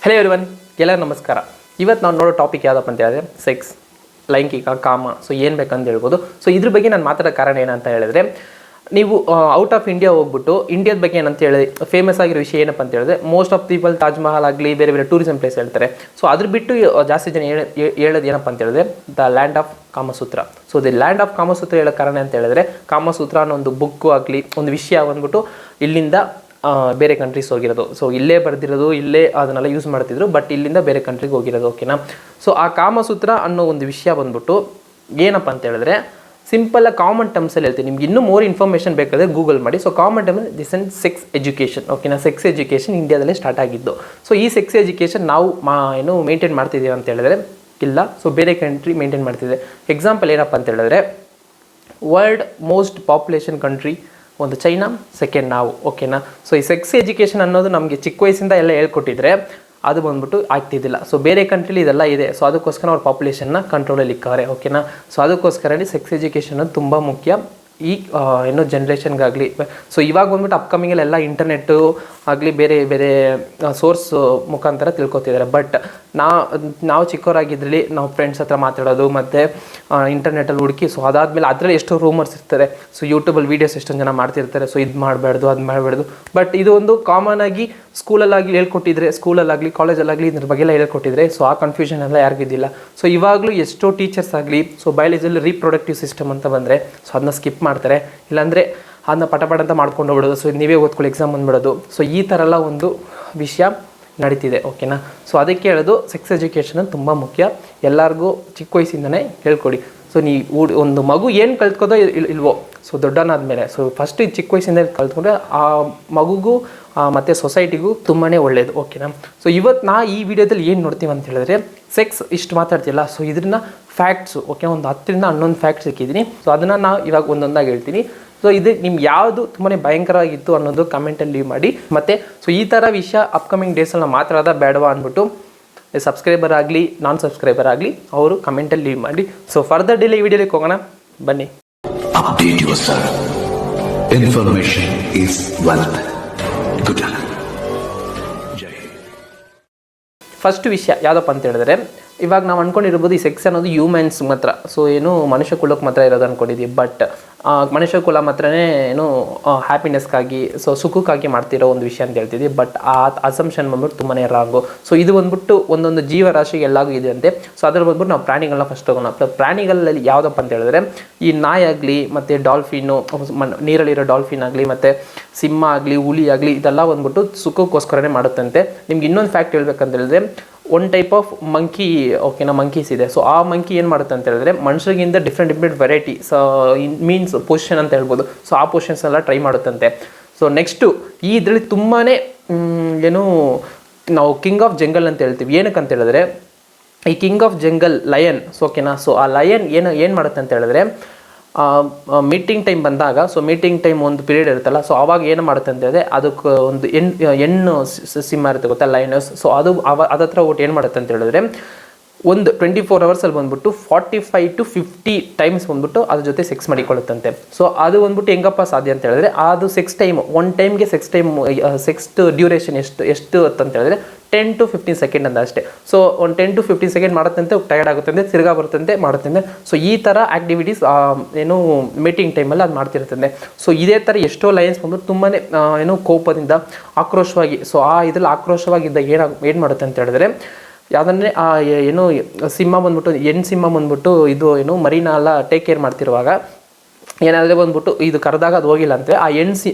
Hello everyone, ಎಲ್ಲರಿಗೂ ನಮಸ್ಕಾರ. ಇವತ್ತು ನಾವು ನೋಡೋ ಟಾಪಿಕ್ ಯಾವುದಪ್ಪ ಅಂತ ಹೇಳಿದ್ರೆ ಸೆಕ್ಸ್, ಲೈಂಗಿಕ, ಕಾಮ. ಸೊ ಏನು ಬೇಕಂತ ಹೇಳ್ಬೋದು. ಸೊ ಇದ್ರ ಬಗ್ಗೆ ನಾನು ಮಾತಾಡೋ ಕಾರಣ ಏನಂತ ಹೇಳಿದ್ರೆ, ನೀವು ಔಟ್ ಆಫ್ ಇಂಡಿಯಾ ಹೋಗ್ಬಿಟ್ಟು ಇಂಡಿಯಾದ ಬಗ್ಗೆ ಏನಂತ ಹೇಳಿ ಫೇಮಸ್ ಆಗಿರೋ ವಿಷಯ ಏನಪ್ಪ ಅಂತ ಹೇಳಿದ್ರೆ, most of people Taj Mahal ಆಗಲಿ ಬೇರೆ ಬೇರೆ ಟೂರಿಸಮ್ ಪ್ಲೇಸ್ ಹೇಳ್ತಾರೆ. ಸೊ ಅದ್ರ ಬಿಟ್ಟು ಜಾಸ್ತಿ ಜನ ಹೇಳೋದು ಏನಪ್ಪ ಅಂತ ಹೇಳಿದ್ರೆ the land of Kamasutra. So the land of Kamasutra ಹೇಳೋ ಕಾರಣ ಅಂತ ಹೇಳಿದ್ರೆ, ಕಾಮಸೂತ್ರ ಅನ್ನೋ ಒಂದು ಬುಕ್ಕು ಆಗಲಿ ಒಂದು ವಿಷಯ ಬಂದ್ಬಿಟ್ಟು ಇಲ್ಲಿಂದ ಬೇರೆ ಕಂಟ್ರೀಸ್ ಹೋಗಿರೋದು. ಸೊ ಇಲ್ಲೇ ಬರೆದಿರೋದು, ಇಲ್ಲೇ ಅದನ್ನೆಲ್ಲ ಯೂಸ್ ಮಾಡ್ತಿದ್ರು, ಬಟ್ ಇಲ್ಲಿಂದ ಬೇರೆ ಕಂಟ್ರಿಗೆ ಹೋಗಿರೋದು. ಓಕೆನಾ. ಸೊ ಆ ಕಾಮಸೂತ್ರ ಅನ್ನೋ ಒಂದು ವಿಷಯ ಬಂದ್ಬಿಟ್ಟು ಏನಪ್ಪ ಅಂತ ಹೇಳಿದ್ರೆ, ಸಿಂಪಲ್ ಕಾಮನ್ ಟರ್ಮ್ಸಲ್ಲಿ ಹೇಳ್ತೀನಿ. ನಿಮ್ಗೆ ಇನ್ನೂ ಮೋರ್ ಇನ್ಫಾರ್ಮೇಷನ್ ಬೇಕಾದರೆ ಗೂಗಲ್ ಮಾಡಿ. So common term this and sex education. ಓಕೆನಾ. ಸೆಕ್ಸ್ ಎಜುಕೇಷನ್ ಇಂಡಿಯಾದಲ್ಲೇ ಸ್ಟಾರ್ಟ್ ಆಗಿದ್ದು. ಸೊ ಈ ಸೆಕ್ಸ್ ಎಜುಕೇಷನ್ ನಾವು ಏನು ಮೇಂಟೈನ್ ಮಾಡ್ತಿದ್ದೀವಿ ಅಂತ ಹೇಳಿದ್ರೆ ಇಲ್ಲ, ಸೊ ಬೇರೆ ಕಂಟ್ರಿ ಮೇಂಟೈನ್ ಮಾಡ್ತಿದೆ. ಎಕ್ಸಾಂಪಲ್ ಏನಪ್ಪ ಅಂತ ಹೇಳಿದ್ರೆ, ವರ್ಲ್ಡ್ ಮೋಸ್ಟ್ ಪಾಪ್ಯುಲೇಷನ್ ಕಂಟ್ರಿ ಒಂದು ಚೈನಾ, ಸೆಕೆಂಡ್ ನಾವು. ಓಕೆನಾ. ಸೊ ಈ ಸೆಕ್ಸ್ ಎಜುಕೇಷನ್ ಅನ್ನೋದು ನಮಗೆ ಚಿಕ್ಕ ವಯಸ್ಸಿಂದ ಎಲ್ಲ ಹೇಳ್ಕೊಟ್ಟಿದ್ರೆ ಅದು ಬಂದ್ಬಿಟ್ಟು ಆಗ್ತಿದ್ದಿಲ್ಲ. ಸೊ ಬೇರೆ ಕಂಟ್ರಿಲಿ ಇದೆಲ್ಲ ಇದೆ. ಸೊ ಅದಕ್ಕೋಸ್ಕರ ಅವ್ರ ಪಾಪ್ಯುಲೇಷನ್ನ ಕಂಟ್ರೋಲಲ್ಲಿ ಇಕ್ಕವ್ರೆ. ಓಕೆನಾ. ಸೊ ಅದಕ್ಕೋಸ್ಕರ ಸೆಕ್ಸ್ ಎಜುಕೇಷನ್ ಅದು ತುಂಬ ಮುಖ್ಯ ಈ ಏನೋ ಜನ್ರೇಷನ್ಗಾಗಲಿ. ಸೊ ಇವಾಗ ಬಂದ್ಬಿಟ್ಟು ಅಪ್ಕಮಿಂಗಲ್ಲೆಲ್ಲ ಇಂಟರ್ನೆಟ್ಟು ಆಗಲಿ ಬೇರೆ ಬೇರೆ ಸೋರ್ಸ್ ಮುಖಾಂತರ ತಿಳ್ಕೊತಿದ್ದಾರೆ. ಬಟ್ ನಾವು ಚಿಕ್ಕವರಾಗಿದ್ರಲ್ಲಿ ನಾವು ಫ್ರೆಂಡ್ಸ್ ಹತ್ರ ಮಾತಾಡೋದು ಮತ್ತು ಇಂಟರ್ನೆಟಲ್ಲಿ ಹುಡುಕಿ, ಸೊ ಅದಾದಮೇಲೆ ಅದರಲ್ಲಿ ಎಷ್ಟೋ ರೂಮರ್ಸ್ ಇರ್ತಾರೆ. ಸೊ ಯೂಟ್ಯೂಬಲ್ಲಿ ವೀಡಿಯೋಸ್ ಎಷ್ಟೊಂದು ಜನ ಮಾಡ್ತಿರ್ತಾರೆ. ಸೊ ಇದು ಮಾಡಬಾರ್ದು, ಅದು ಮಾಡಬಾರ್ದು. ಬಟ್ ಇದು ಒಂದು ಕಾಮನ್ ಆಗಿ ಸ್ಕೂಲಲ್ಲಾಗಲಿ ಹೇಳ್ಕೊಟ್ಟಿದ್ರೆ, ಸ್ಕೂಲಲ್ಲಾಗಲಿ ಕಾಲೇಜಲ್ಲಾಗಲಿ ಇದ್ರ ಬಗ್ಗೆ ಎಲ್ಲ ಹೇಳ್ಕೊಟ್ಟಿದ್ರೆ, ಸೊ ಆ ಕನ್ಫ್ಯೂಷನ್ ಎಲ್ಲ ಯಾರಿಗಿದ್ದಿಲ್ಲ. ಸೊ ಇವಾಗಲೂ ಎಷ್ಟೋ ಟೀಚರ್ಸ್ ಆಗಲಿ, ಸೊ ಬಯಾಲಜಿಯಲ್ಲಿ ರೀಪ್ರೊಡಕ್ಟಿವ್ ಸಿಸ್ಟಮ್ ಅಂತ ಬಂದರೆ ಸೊ ಅದನ್ನ ಸ್ಕಿಪ್ ಮಾಡ್ತಾರೆ, ಇಲ್ಲಾಂದರೆ ಅದನ್ನ ಪಟ ಅಂತ ಮಾಡ್ಕೊಂಡು ಹೋಗ್ಬಿಡೋದು. ಸೊ ನೀವೇ ಓದ್ಕೊಳ್ಳಿ, ಎಕ್ಸಾಮ್ ಬಂದುಬಿಡೋದು. ಸೊ ಈ ಥರ ಎಲ್ಲ ಒಂದು ವಿಷಯ ನಡೀತಿದೆ. ಓಕೆನಾ. ಸೊ ಅದಕ್ಕೆ ಹೇಳೋದು ಸೆಕ್ಸ್ ಎಜುಕೇಷನ್ ತುಂಬ ಮುಖ್ಯ. ಎಲ್ಲರಿಗೂ ಚಿಕ್ಕ ವಯಸ್ಸಿಂದನೇ ಹೇಳ್ಕೊಡಿ. ಸೊ ಒಂದು ಮಗು ಏನು ಕಲ್ತ್ಕೋದೋ ಇಲ್ವೋ, ಸೊ ದೊಡ್ಡನಾದ್ಮೇಲೆ ಸೊ ಫಸ್ಟ್ ಚಿಕ್ಕ ವಯಸ್ಸಿಂದ ಕಲ್ತ್ಕೊಂಡ್ರೆ ಆ ಮಗುಗೂ ಮತ್ತು ಸೊಸೈಟಿಗೂ ತುಂಬಾ ಒಳ್ಳೆಯದು. ಓಕೆನಾ. ಸೊ ಇವತ್ತು ಈ ವಿಡಿಯೋದಲ್ಲಿ ಏನು ನೋಡ್ತೀವಿ ಅಂತ ಹೇಳಿದ್ರೆ, ಸೆಕ್ಸ್ ಇಷ್ಟು ಮಾತಾಡ್ತಿಲ್ಲ. ಸೊ ಇದನ್ನ ಫ್ಯಾಕ್ಟ್ಸು, ಓಕೆ, ಒಂದು 10ರಿಂದ 11 ಫ್ಯಾಕ್ಟ್ಸ್ ಸಿಕ್ಕಿದ್ದೀನಿ. ಸೊ ಅದನ್ನು ನಾವು ಇವಾಗ ಒಂದೊಂದಾಗಿ ಹೇಳ್ತೀನಿ. ಸೊ ಇದು ನಿಮ್ಗೆ ಯಾವುದು ತುಂಬಾ ಭಯಂಕರವಾಗಿತ್ತು ಅನ್ನೋದು ಕಮೆಂಟಲ್ಲಿ ಲೀವ್ ಮಾಡಿ. ಮತ್ತು ಸೊ ಈ ಥರ ವಿಷಯ ಅಪ್ಕಮಿಂಗ್ ಡೇಸಲ್ಲಿ ಮಾತಾಡೋದ ಬೇಡವಾ ಅಂದ್ಬಿಟ್ಟು ಸಬ್ಸ್ಕ್ರೈಬರ್ ಆಗಲಿ ನಾನ್ ಸಬ್ಸ್ಕ್ರೈಬರ್ ಆಗಲಿ ಅವರು ಕಮೆಂಟಲ್ಲಿ ಲೀವ್ ಮಾಡಿ. ಸೊ ಫರ್ದರ್ ಡಿಲೇ ಈ ವಿಡಿಯೋಕ್ಕೆ ಹೋಗೋಣ ಬನ್ನಿ. Update yourself. Information is wealth. Good luck. First ವಿಷಯ ಯಾವುದಪ್ಪ ಅಂತ ಹೇಳಿದ್ರೆ, ಇವಾಗ ನಾವು ಅಂದ್ಕೊಂಡಿರ್ಬೋದು ಈ ಸೆಕ್ಸ್ ಅನ್ನೋದು ಹ್ಯೂಮನ್ಸ್ ಮಾತ್ರ, ಸೊ ಏನು ಮನುಷ್ಯ ಕುಲಕ್ಕೆ ಮಾತ್ರ ಇರೋದು ಅಂದ್ಕೊಂಡಿದ್ದೀವಿ. ಬಟ್ ಮನುಷ್ಯ ಕುಲ ಮಾತ್ರನೇ ಏನು ಹ್ಯಾಪಿನೆಸ್ಗಾಗಿ, ಸೊ ಸುಖಕ್ಕಾಗಿ ಮಾಡ್ತಿರೋ ಒಂದು ವಿಷಯ ಅಂತ ಹೇಳ್ತಿದ್ವಿ. ಬಟ್ ಆ ಅಸಂಪ್ಷನ್ ಬಂದ್ಬಿಟ್ಟು ತುಂಬಾ ರಾಂಗು. ಸೊ ಇದು ಬಂದ್ಬಿಟ್ಟು ಒಂದೊಂದು ಜೀವರಾಶಿಗೆ ಎಲ್ಲಾಗೂ ಇದೆ ಅಂತೆ. ಸೊ ಅದ್ರ ಬಂದ್ಬಿಟ್ಟು ನಾವು ಪ್ರಾಣಿಗಳನ್ನ ಫಸ್ಟ್ ಹೋಗೋಣ. ಪ್ರಾಣಿಗಳಲ್ಲಿ ಯಾವುದಪ್ಪ ಅಂತ ಹೇಳಿದ್ರೆ, ಈ ನಾಯಿ ಆಗಲಿ ಮತ್ತು ಡಾಲ್ಫಿನ್ನು, ನೀರಲ್ಲಿರೋ ಡಾಲ್ಫಿನ್ ಆಗಲಿ ಮತ್ತು ಸಿಂಹ ಆಗಲಿ ಹುಲಿ ಆಗಲಿ ಇದೆಲ್ಲ ಬಂದ್ಬಿಟ್ಟು ಸುಖಕ್ಕೋಸ್ಕರನೇ ಮಾಡುತ್ತಂತೆ. ನಿಮ್ಗೆ ಇನ್ನೊಂದು ಫ್ಯಾಕ್ಟ್ ಹೇಳ್ಬೇಕಂತ ಹೇಳಿದ್ರೆ, ಒನ್ ಟೈಪ್ ಆಫ್ ಮಂಕಿ, ಓಕೆನಾ, ಮಂಕೀಸ್ ಇದೆ. ಸೊ ಆ ಮಂಕಿ ಏನು ಮಾಡುತ್ತೆ ಅಂತ ಹೇಳಿದ್ರೆ, ಮನುಷ್ಯರಿಗಿಂತ different variety, so means position ಅಂತ ಹೇಳ್ಬೋದು. ಸೊ ಆ ಪೊಸಿಷನ್ಸ್ ಎಲ್ಲ ಟ್ರೈ ಮಾಡುತ್ತಂತೆ. ಸೊ ನೆಕ್ಸ್ಟು ಈ ಇದರಲ್ಲಿ ತುಂಬಾ ಏನು ನಾವು ಕಿಂಗ್ ಆಫ್ ಜಂಗಲ್ ಅಂತ ಹೇಳ್ತೀವಿ. ಏನಕ್ಕೆ ಅಂತ ಹೇಳಿದ್ರೆ, ಈ king of jungle lion, so ಓಕೆನಾ. ಸೊ ಆ ಲಯನ್ ಏನು ಮಾಡುತ್ತೆ ಅಂತ ಹೇಳಿದ್ರೆ, ಮೀಟಿಂಗ್ ಟೈಮ್ ಬಂದಾಗ, ಸೊ ಮೀಟಿಂಗ್ ಟೈಮ್ ಒಂದು ಪೀರಿಯಡ್ ಇರುತ್ತಲ್ಲ, ಸೊ ಅವಾಗ ಏನು ಮಾಡುತ್ತೆ ಅಂತ ಹೇಳಿದ್ರೆ, ಅದಕ್ಕೆ ಒಂದು ಹೆಣ್ಣು ಸಿಂಹ ಇರುತ್ತೆ ಗೊತ್ತಾ, ಲೈನಸ್. ಸೊ ಅದು ಅದತ್ರ ಒಟ್ಟು ಏನು ಮಾಡುತ್ತೆ ಅಂತ ಹೇಳಿದ್ರೆ, ಒಂದು 24 ಅವರ್ಸಲ್ಲಿ ಬಂದ್ಬಿಟ್ಟು 45 to 50 ಟೈಮ್ಸ್ ಬಂದ್ಬಿಟ್ಟು ಅದ್ರ ಜೊತೆ ಸೆಕ್ಸ್ ಮಾಡಿಕೊಳ್ಳುತ್ತಂತೆ. ಸೊ ಅದು ಬಂದ್ಬಿಟ್ಟು ಹೆಂಗಪ್ಪ ಸಾಧ್ಯ ಅಂತ ಹೇಳಿದ್ರೆ, ಅದು ಸೆಕ್ಸ್ ಟೈಮ್ ಒನ್ ಟೈಮ್ಗೆ ಸೆಕ್ಸ್ ಡ್ಯೂರೇಷನ್ ಎಷ್ಟು ಅಂತ ಹೇಳಿದ್ರೆ 10 to 15 ಸೆಕೆಂಡ್ ಅಂತ ಅಷ್ಟೇ. ಸೊ ಒಂದು 10 to 15 ಸೆಕೆಂಡ್ ಮಾಡುತ್ತಂತೆ, ಟಯರ್ಡ್ ಆಗುತ್ತಂತೆ, ತಿರ್ಗಾ ಬರುತ್ತಂತೆ, ಮಾಡುತ್ತಂತೆ. ಸೊ ಈ ಥರ ಆ್ಯಕ್ಟಿವಿಟೀಸ್ ಏನು ಮೀಟಿಂಗ್ ಟೈಮಲ್ಲಿ ಅದು ಮಾಡ್ತಿರ್ತಂತೆ. ಸೊ ಇದೇ ಥರ ಎಷ್ಟೋ ಲಯನ್ಸ್ ಬಂದ್ಬಿಟ್ಟು ತುಂಬಾ ಏನು ಕೋಪದಿಂದ ಆಕ್ರೋಶವಾಗಿ, ಸೊ ಆ ಇದ್ರಲ್ಲಿ ಆಕ್ರೋಶವಾಗಿದ್ದ ಏನು ಮಾಡುತ್ತೆ ಅಂತ ಹೇಳಿದ್ರೆ, ಯಾವುದಂದರೆ ಆ ಏನು ಸಿಂಹ ಬಂದ್ಬಿಟ್ಟು ಸಿಂಹ ಬಂದ್ಬಿಟ್ಟು ಇದು ಏನು ಮರಿನ ಎಲ್ಲ ಟೇಕ್ ಕೇರ್ ಮಾಡ್ತಿರುವಾಗ ಏನಾದರೆ ಬಂದ್ಬಿಟ್ಟು ಇದು ಕರೆದಾಗ ಅದು ಹೋಗಿಲ್ಲ ಅಂದರೆ ಆ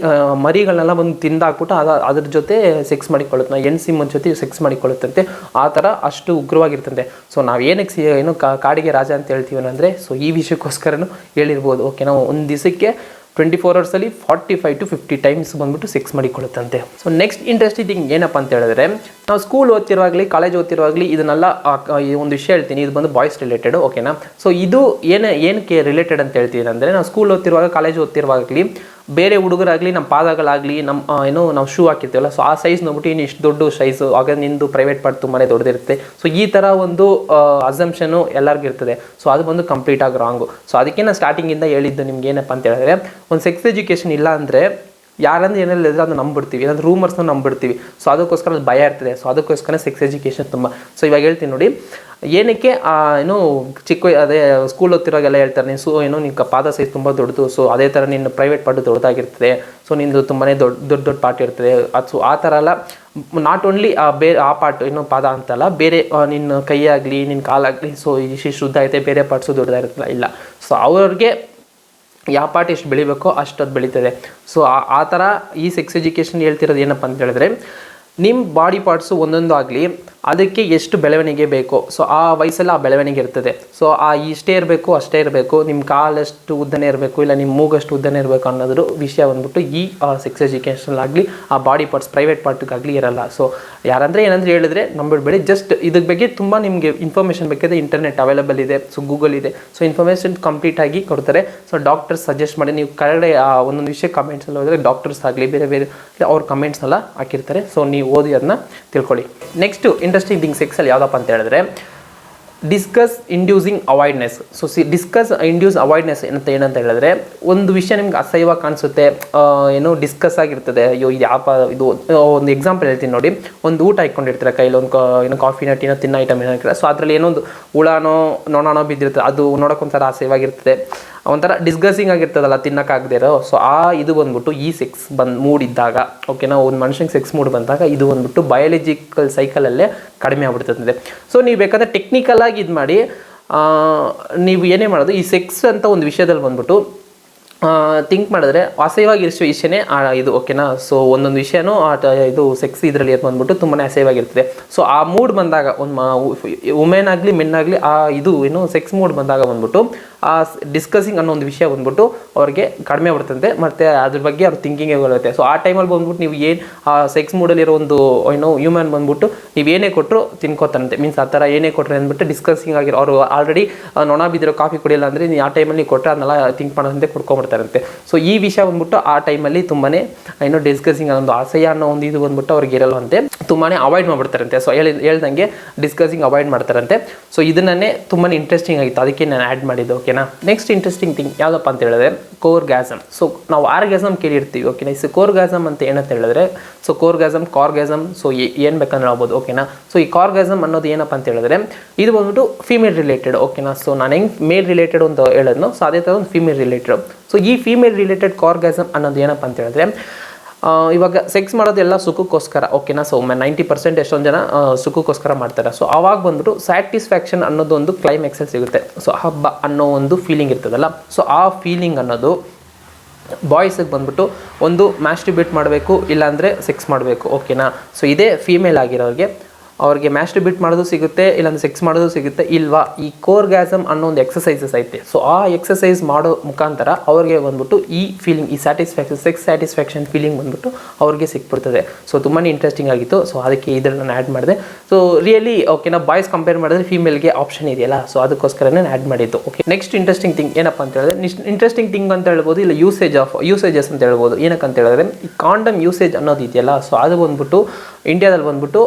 ಮರಿಗಳನ್ನೆಲ್ಲ ಬಂದು ತಿಂದಾಕ್ಬಿಟ್ಟು ಅದ್ರ ಜೊತೆ ಸೆಕ್ಸ್ ಮಾಡಿಕೊಳ್ಳುತ್ತೆ, ಸಿಂಹದ ಜೊತೆ ಸೆಕ್ಸ್ ಮಾಡಿಕೊಳ್ಳುತ್ತಂತೆ. ಆ ಥರ ಅಷ್ಟು ಉಗ್ರವಾಗಿರ್ತಂತೆ. ಸೊ ನಾವು ಏನಕ್ಕೆ ಏನು ಕಾಡಿಗೆ ರಾಜ ಅಂತ ಹೇಳ್ತೀವಿ ಅಂದರೆ, ಸೊ ಈ ವಿಷಯಕ್ಕೋಸ್ಕರನೂ ಹೇಳಿರ್ಬೋದು. ಓಕೆ, ನಾವು ಒಂದು ದಿವಸಕ್ಕೆ 24 ಅವರ್ಸಲ್ಲಿ 45 to 50 ಟೈಮ್ಸ್ ಬಂದ್ಬಿಟ್ಟು ಸೆಕ್ಸ್ ಮಾಡಿಕೊಳ್ಳುತ್ತಂತೆ. ಸೊ ನೆಕ್ಸ್ಟ್ ಇಂಟ್ರೆಸ್ಟಿಂಗ್ ಥಿಂಗ್ ಏನಪ್ಪ ಅಂತ ಹೇಳಿದ್ರೆ, ನಾವು ಸ್ಕೂಲ್ ಓದ್ತಿರುವಾಗಲಿ ಕಾಲೇಜ್ ಓದ್ತಿರುವಾಗಲಿ ಇದನ್ನೆಲ್ಲ ಒಂದು ವಿಷಯ ಹೇಳ್ತೀನಿ. ಇದು ಬಂದು ಬಾಯ್ಸ್ ರಿಲೇಟೆಡ್. ಓಕೆನಾ. ಸೊ ಇದು ಏನಕ್ಕೆ ರಿಲೇಟೆಡ್ ಅಂತ ಹೇಳ್ತೀನಿ ಅಂದರೆ, ನಾವು ಸ್ಕೂಲ್ ಓದ್ತಿರುವಾಗ ಕಾಲೇಜ್ ಓದ್ತಿರುವಾಗಲಿ ಬೇರೆ ಹುಡುಗರಾಗಲಿ ನಮ್ಮ ಪಾದಗಳಾಗಲಿ ನಮ್ಮ ನಾವು ಶೂ ಹಾಕಿರ್ತೀವಲ್ಲ, ಸೊ ಆ ಸೈಜ್ ನೋಡ್ಬಿಟ್ಟು ಇನ್ನು ಇಷ್ಟು ದೊಡ್ಡ ಸೈಜು, ಆಗ ನಿಂದು ಪ್ರೈವೇಟ್ ಪಾರ್ಟ್ ತುಂಬಾ ದೊಡ್ಡದಿರುತ್ತೆ. ಸೊ ಈ ಥರ ಒಂದು ಅಸಂಪ್ಷನು ಎಲ್ಲರಿಗೂ ಇರ್ತದೆ. ಸೊ ಅದು ಬಂದು ಕಂಪ್ಲೀಟಾಗಿ ರಾಂಗು. ಸೊ ಅದಕ್ಕೆ ನಾನು ಸ್ಟಾರ್ಟಿಂಗಿಂದ ಹೇಳಿದ್ದು ನಿಮ್ಗೆ ಏನಪ್ಪ ಅಂತ ಹೇಳಿದ್ರೆ, ಒಂದು ಸೆಕ್ಸ್ ಎಜುಕೇಷನ್ ಇಲ್ಲ ಅಂದರೆ ಯಾರಂದ್ರೆ ಏನೆಲ್ಲ ಇದ್ರೆ ಅದನ್ನ ನಂಬಿಡ್ತೀವಿ, ಏನಾದ್ರು ರೂಮರ್ಸ್ನ ನಂಬಿಡ್ತೀವಿ. ಸೊ ಅದಕ್ಕೋಸ್ಕರ ಅದು ಭಯ ಇರ್ತದೆ. ಸೊ ಅದಕ್ಕೋಸ್ಕರ ಸೆಕ್ಸ್ ಎಜುಕೇಷನ್ ತುಂಬ. ಸೊ ಇವಾಗ ಹೇಳ್ತೀನಿ ನೋಡಿ, ಏನಕ್ಕೆ ಏನು ಅದೇ ಸ್ಕೂಲ್ ಓದ್ತಿರೋಗೆಲ್ಲ ಹೇಳ್ತಾರೆ, ನೀನು ನಿನ್ನ ಪಾದ ಸೈಜ್ ತುಂಬ ದೊಡ್ಡದು, ಸೊ ಅದೇ ಥರ ನಿನ್ನ ಪ್ರೈವೇಟ್ ಪಾರ್ಟ್ ದೊಡ್ಡದಾಗಿರ್ತದೆ, ಸೊ ನಿಂದು ತುಂಬಾ ದೊಡ್ಡ ಪಾರ್ಟ್ ಇರ್ತದೆ. ಅದು ಸೊ ಆ ಥರ ಎಲ್ಲ ನಾಟ್ ಓನ್ಲಿ ಆ ಪಾರ್ಟ್ ಇನ್ನೂ ಪಾದ ಅಂತಲ್ಲ, ಬೇರೆ ನಿನ್ನ ಕೈ ಆಗಲಿ ನಿನ್ನ ಕಾಲಾಗಲಿ ಸೊ ಇಷ್ಟು ಉದ್ದ ಐತೆ, ಬೇರೆ ಪಾರ್ಟ್ಸು ದೊಡ್ಡದಾಗಿರ್ತಲ್ಲ, ಇಲ್ಲ. ಸೊ ಅವ್ರಿಗೆ ಯಾವ ಪಾರ್ಟ್ ಎಷ್ಟು ಬೆಳಿಬೇಕೋ ಅಷ್ಟು ಅದು ಬೆಳೀತದೆ. ಸೊ ಆ ಥರ ಈ ಸೆಕ್ಸ್ ಎಜುಕೇಷನ್ ಹೇಳ್ತಿರೋದು ಏನಪ್ಪ ಅಂತ ಹೇಳಿದ್ರೆ, ನಿಮ್ಮ ಬಾಡಿ ಪಾರ್ಟ್ಸು ಒಂದೊಂದು ಆಗಲಿ ಅದಕ್ಕೆ ಎಷ್ಟು ಬೆಳವಣಿಗೆ ಬೇಕೋ, ಸೊ ಆ ವಯಸ್ಸಲ್ಲಿ ಆ ಬೆಳವಣಿಗೆ ಇರ್ತದೆ. ಸೊ ಇಷ್ಟೇ ಇರಬೇಕು ಅಷ್ಟೇ ಇರಬೇಕು, ನಿಮ್ಮ ಕಾಲಷ್ಟು ಉದ್ದನೇ ಇರಬೇಕು, ಇಲ್ಲ ನಿಮ್ಮ ಮೂಗಷ್ಟು ಉದ್ದನೇ ಇರಬೇಕು ಅನ್ನೋದ್ರ ವಿಷಯ ಬಂದ್ಬಿಟ್ಟು ಈ ಸೆಕ್ಸ್ ಎಜುಕೇಷನ್ಲಾಗಲಿ ಆ ಬಾಡಿ ಪಾರ್ಟ್ಸ್ ಪ್ರೈವೇಟ್ ಪಾರ್ಟ್ಗಾಗಲಿ ಇರಲ್ಲ. ಸೊ ಯಾರಂದರೆ ಏನಂದ್ರೆ ಹೇಳಿದ್ರೆ ನಂಬಿಡಬೇಡಿ. ಜಸ್ಟ್ ಇದ್ರ ಬಗ್ಗೆ ತುಂಬ ನಿಮಗೆ ಇನ್ಫಾರ್ಮೇಷನ್ ಬೇಕಾದ್ರೆ ಇಂಟರ್ನೆಟ್ ಅವೈಲೇಬಲ್ ಇದೆ, ಸೊ ಗೂಗಲ್ ಇದೆ. ಸೊ ಇನ್ಫಾರ್ಮೇಷನ್ ಕಂಪ್ಲೀಟಾಗಿ ಕೊಡ್ತಾರೆ. ಸೊ ಡಾಕ್ಟರ್ಸ್ ಸಜೆಸ್ಟ್ ಮಾಡಿ, ನೀವು ಕೆಳಗಡೆ ಒಂದೊಂದು ವಿಷಯ ಕಮೆಂಟ್ಸಲ್ಲಿ ಹೋದರೆ ಡಾಕ್ಟರ್ಸ್ ಆಗಲಿ ಬೇರೆ ಬೇರೆ ಅವ್ರ ಕಮೆಂಟ್ಸ್ನೆಲ್ಲ ಹಾಕಿರ್ತಾರೆ. ಸೊ ನೀವು ಓದಿ ಅದನ್ನ ತಿಳ್ಕೊಳ್ಳಿ. ನೆಕ್ಸ್ಟು ಇಂಟ್ರೆಸ್ಟಿಂಗ್ ಥಿಂಗ್ ಸೆಕ್ಸಲ್ಲಿ ಯಾವುದಪ್ಪ ಅಂತ ಹೇಳಿದ್ರೆ, disgust inducing avoidance. So disgust induce avoidance ಏನಂತ ಹೇಳಿದ್ರೆ, ಒಂದು ವಿಷಯ ನಿಮ್ಗೆ ಅಸಹ್ಯವಾಗಿ ಕಾಣಿಸುತ್ತೆ, ಏನೋ ಡಿಸ್ಕಸ್ ಆಗಿರ್ತದೆ, ಅಯ್ಯೋ ಇದು ಇದು ಒಂದು ಎಕ್ಸಾಂಪಲ್ ಹೇಳ್ತೀನಿ ನೋಡಿ. ಒಂದು ಊಟ ಇಟ್ಕೊಂಡಿರ್ತಾರೆ ಕೈಲಿ, ಏನೋ ಕಾಫಿನ ಟೀನೋ ತಿನ್ನೋ ಐಟಮ್ ಏನಾಗಿರ್ತಾರೆ. ಸೊ ಅದರಲ್ಲಿ ಏನೋ ಒಂದು ಹುಳನೋ ನೊಣನೋ ಬಿದ್ದಿರ್ತದೆ, ಅದು ನೋಡೋಕ್ಕೊಂಥರ ಅಸಹ್ಯವಾಗಿರ್ತದೆ, ಒಂಥರ ಡಿಸ್ಗಸಿಂಗ್ ಆಗಿರ್ತದಲ್ಲ, ತಿನ್ನೋಕ್ಕಾಗದೇ ಇರೋ. ಸೊ ಇದು ಬಂದ್ಬಿಟ್ಟು ಈ ಸೆಕ್ಸ್ ಮೂಡಿದ್ದಾಗ, ಓಕೆನಾ, ಒಂದು ಮನುಷ್ಯನಿಗೆ ಸೆಕ್ಸ್ ಮೂಡ್ ಬಂದಾಗ ಇದು ಬಂದ್ಬಿಟ್ಟು ಬಯಾಲಜಿಕಲ್ ಸೈಕಲಲ್ಲೇ ಕಡಿಮೆ ಆಗ್ಬಿಡ್ತದೆ. ಸೊ ನೀವು ಬೇಕಾದ್ರೆ ಟೆಕ್ನಿಕಲಾಗಿ ಇದು ಮಾಡಿ, ನೀವು ಏನೇ ಮಾಡೋದು, ಈ ಸೆಕ್ಸ್ ಅಂತ ಒಂದು ವಿಷಯದಲ್ಲಿ ಬಂದ್ಬಿಟ್ಟು ಥಿಂಕ್ ಮಾಡಿದ್ರೆ ಅಸಹ್ಯವಾಗಿರೋ ವಿಷಯನೇ ಇದು, ಓಕೆನಾ. ಸೊ ಒಂದೊಂದು ವಿಷಯನೂ ಇದು ಸೆಕ್ಸ್ ಇದರಲ್ಲಿ ಅದು ಬಂದ್ಬಿಟ್ಟು ತುಂಬಾ ಅಸಹ್ಯವಾಗಿರ್ತದೆ. ಸೊ ಆ ಮೂಡ್ ಬಂದಾಗ, ಒಂದು ವುಮೆನ್ ಆಗಲಿ ಮೆನ್ ಆಗಲಿ ಇದು ಏನು ಸೆಕ್ಸ್ ಮೂಡ್ ಬಂದಾಗ ಬಂದ್ಬಿಟ್ಟು ಆ ಡಿಸ್ಕಸಿಂಗ್ ಅನ್ನೋ ಒಂದು ವಿಷಯ ಬಂದ್ಬಿಟ್ಟು ಅವ್ರಿಗೆ ಕಡಿಮೆ ಬರ್ತಂತೆ, ಮತ್ತು ಅದ್ರ ಬಗ್ಗೆ ಅವ್ರ ಥಿಂಕಿಂಗೇ ಬರುತ್ತೆ. ಸೊ ಆ ಟೈಮಲ್ಲಿ ಬಂದ್ಬಿಟ್ಟು ನೀವು ಏನು ಆ ಸೆಕ್ಸ್ ಮೂಡಲ್ಲಿರೋ ಒಂದು ಏನೋ ಹ್ಯೂಮನ್ ಬಂದ್ಬಿಟ್ಟು ನೀವು ಏನೇ ಕೊಟ್ಟರು ತಿನ್ಕೋತಾರಂತೆ. ಮೀನ್ಸ್ ಆ ಥರ ಏನೇ ಕೊಟ್ಟರೆ ಅಂದ್ಬಿಟ್ಟು ಡಿಸ್ಕಸಿಂಗ್ ಆಗಿರೋ, ಅವರು ಆಲ್ರೆಡಿ ನೊಣ ಬಿದ್ದಿರೋ ಕಾಫಿ ಕುಡಿಯಲ್ಲ ಅಂದರೆ ನೀವು ಆ ಟೈಮಲ್ಲಿ ನೀವು ಕೊಟ್ಟರೆ ಅದನ್ನೆಲ್ಲ ಥಿಂಕ್ ಮಾಡೋದಂತೆ ಕುಡ್ಕೊಂಬಿಡ್ತಾರಂತೆ. ಸೊ ಈ ವಿಷಯ ಬಂದ್ಬಿಟ್ಟು ಆ ಟೈಮಲ್ಲಿ ತುಂಬಾ ಏನೋ ಡಿಸ್ಕಸಿಂಗ್ ಅನ್ನೋ ಅಸಹ್ಯ ಅನ್ನೋ ಒಂದು ಇದು ಬಂದ್ಬಿಟ್ಟು ಅವ್ರಿಗೆ ಇರಲ್ವಂತೆ, ತುಂಬಾ ಅವಾಯ್ಡ್ ಮಾಡಿಬಿಡ್ತಾರಂತೆ. ಸೊ ಹೇಳ್ದಂಗೆ ಡಿಸ್ಕಸಿಂಗ್ ಅವಾಯ್ಡ್ ಮಾಡ್ತಾರಂತೆ. ಸೊ ಇದನ್ನೇ ತುಂಬಾ ಇಂಟ್ರೆಸ್ಟಿಂಗ್ ಆಗಿತ್ತು, ಅದಕ್ಕೆ ನಾನು ಆ್ಯಡ್ ಮಾಡಿದ್ದು, ಓಕೆನಾ. ನೆಕ್ಸ್ಟ್ ಇಂಟ್ರೆಸ್ಟಿಂಗ್ ಥಿಂಗ್ ಯಾವುದಪ್ಪ ಅಂತ ಹೇಳಿದ್ರೆ ಕೋರ್ಗ್ಯಾಸಮ್. ಸೊ ನಾವು ಆರ್ಗ್ಯಾಸಮ್ ಕೇಳಿರ್ತೀವಿ, ಓಕೆನಾ. ಸೊ ಕೋರ್ಗ್ಯಾಸಮ್ ಅಂತ ಏನಂತ ಹೇಳಿದ್ರೆ, ಸೊ ಕೋರ್ಗ್ಯಾಸಮ್, ಕಾರ್ಗ್ಯಾಸಮ್, ಸೊ ಏನು ಬೇಕಂದ್ರೆ ಹೇಳ್ಬೋದು, ಓಕೆನಾ. ಸೊ ಈ ಕಾರ್ಗ್ಯಾಸಮ್ ಅನ್ನೋದು ಏನಪ್ಪ ಅಂತ ಹೇಳಿದ್ರೆ, ಇದು ಬಂದ್ಬಿಟ್ಟು ಫೀಮೇಲ್ ರಿಲೇಟೆಡ್, ಓಕೆನಾ. ಸೊ ನಾನು ಹೆಂಗೆ ಮೇಲ್ ರಿಲೇಟೆಡ್ ಅಂತ ಹೇಳಿದ್ನೋ, ಸೊ ಅದೇ ಥರ ಒಂದು ಫೀಮೇಲ್ ರಿಲೇಟೆಡ್. ಸೊ ಈ ಫೀಮೇಲ್ ರಿಲೇಟೆಡ್ ಕಾರ್ಗ್ಯಾಸಮ್ ಅನ್ನೋದು ಏನಪ್ಪ ಅಂತ ಹೇಳಿದ್ರೆ, ಇವಾಗ ಸೆಕ್ಸ್ ಮಾಡೋದೆಲ್ಲ ಸುಖಕ್ಕೋಸ್ಕರ, ಓಕೆನಾ. ಸೊ 90% ಎಷ್ಟೊಂದು ಜನ ಸುಖಕ್ಕೋಸ್ಕರ ಮಾಡ್ತಾರೆ. ಸೊ ಆವಾಗ ಬಂದ್ಬಿಟ್ಟು ಸ್ಯಾಟಿಸ್ಫ್ಯಾಕ್ಷನ್ ಅನ್ನೋದು ಒಂದು ಕ್ಲೈಮ್ಯಾಕ್ಸಲ್ಲಿ ಸಿಗುತ್ತೆ. ಸೊ ಹಬ್ಬ ಅನ್ನೋ ಒಂದು ಫೀಲಿಂಗ್ ಇರ್ತದಲ್ಲ, ಸೊ ಆ ಫೀಲಿಂಗ್ ಅನ್ನೋದು ಬಾಯ್ಸಿಗೆ ಬಂದ್ಬಿಟ್ಟು ಒಂದು ಮ್ಯಾಸ್ಟ್ರಿಬ್ಯೂಟ್ ಮಾಡಬೇಕು, ಇಲ್ಲಾಂದರೆ ಸೆಕ್ಸ್ ಮಾಡಬೇಕು, ಓಕೆನಾ. ಸೊ ಇದೇ ಫೀಮೇಲ್ ಅವ್ರಿಗೆ ಮ್ಯಾಸ್ಟ್ರಿಬ್ಯೂಟ್ ಮಾಡೋದು ಸಿಗುತ್ತೆ, ಇಲ್ಲಾಂದ್ರೆ ಸೆಕ್ಸ್ ಮಾಡೋದು ಸಿಗುತ್ತೆ, ಇಲ್ವಾ. ಈ ಕೋರ್ಗ್ಯಾಸಮ್ ಅನ್ನೋ ಒಂದು ಎಕ್ಸಸೈಸಸ್ ಐತೆ. ಸೊ ಆ ಎಕ್ಸಸೈಸ್ ಮಾಡೋ ಮುಖಾಂತರ ಅವ್ರಿಗೆ ಬಂದ್ಬಿಟ್ಟು ಈ ಫೀಲಿಂಗ್, ಈ ಸ್ಯಾಟಿಸ್ಫ್ಯಾಕ್ಷನ್, ಸೆಕ್ಸ್ ಸ್ಯಾಟಿಸ್ಫ್ಯಾಕ್ಷನ್ ಫೀಲಿಂಗ್ ಬಂದ್ಬಿಟ್ಟು ಅವ್ರಿಗೆ ಸಿಕ್ಬಿಡ್ತದೆ. ಸೊ ತುಂಬಾ ಇಂಟ್ರೆಸ್ಟಿಂಗ್ ಆಗಿತ್ತು. ಸೊ ಅದಕ್ಕೆ ಇದನ್ನು ನಾನು ಆ್ಯಡ್ ಮಾಡಿದೆ. ಸೊ ರಿಯಲಿ ಓಕೆನಾ, ಬಾಯ್ಸ್ ಕಂಪೇರ್ ಮಾಡಿದ್ರೆ ಫೀಮೇಲ್ಗೆ ಆಪ್ಷನ್ ಇದೆಯಲ್ಲ, ಸೊ ಅದಕ್ಕೋಸ್ಕರನೇ ನಾನು ಆ್ಯಡ್ ಮಾಡಿದ್ದು. ಓಕೆ, ನೆಕ್ಸ್ಟ್ ಇಂಟ್ರೆಸ್ಟಿಂಗ್ ಥಿಂಗ್ ಏನಪ್ಪ ಅಂತ ಹೇಳಿದ್ರೆ, ಇಂಟ್ರೆಸ್ಟಿಂಗ್ ಥಿಂಗ್ ಅಂತ ಹೇಳ್ಬೋದು, ಇಲ್ಲ ಯೂಸೇಜಸ್ ಅಂತ ಹೇಳ್ಬೋದು. ಏನಕ್ಕೆ ಅಂತ ಹೇಳಿದ್ರೆ, ಈ ಕಾಂಡಮ್ ಯೂಸೇಜ್ ಅನ್ನೋದು ಇದೆಯಲ್ಲ, ಸೊ ಅದು ಬಂದ್ಬಿಟ್ಟು ಇಂಡಿಯಾದಲ್ಲಿ ಬಂದ್ಬಿಟ್ಟು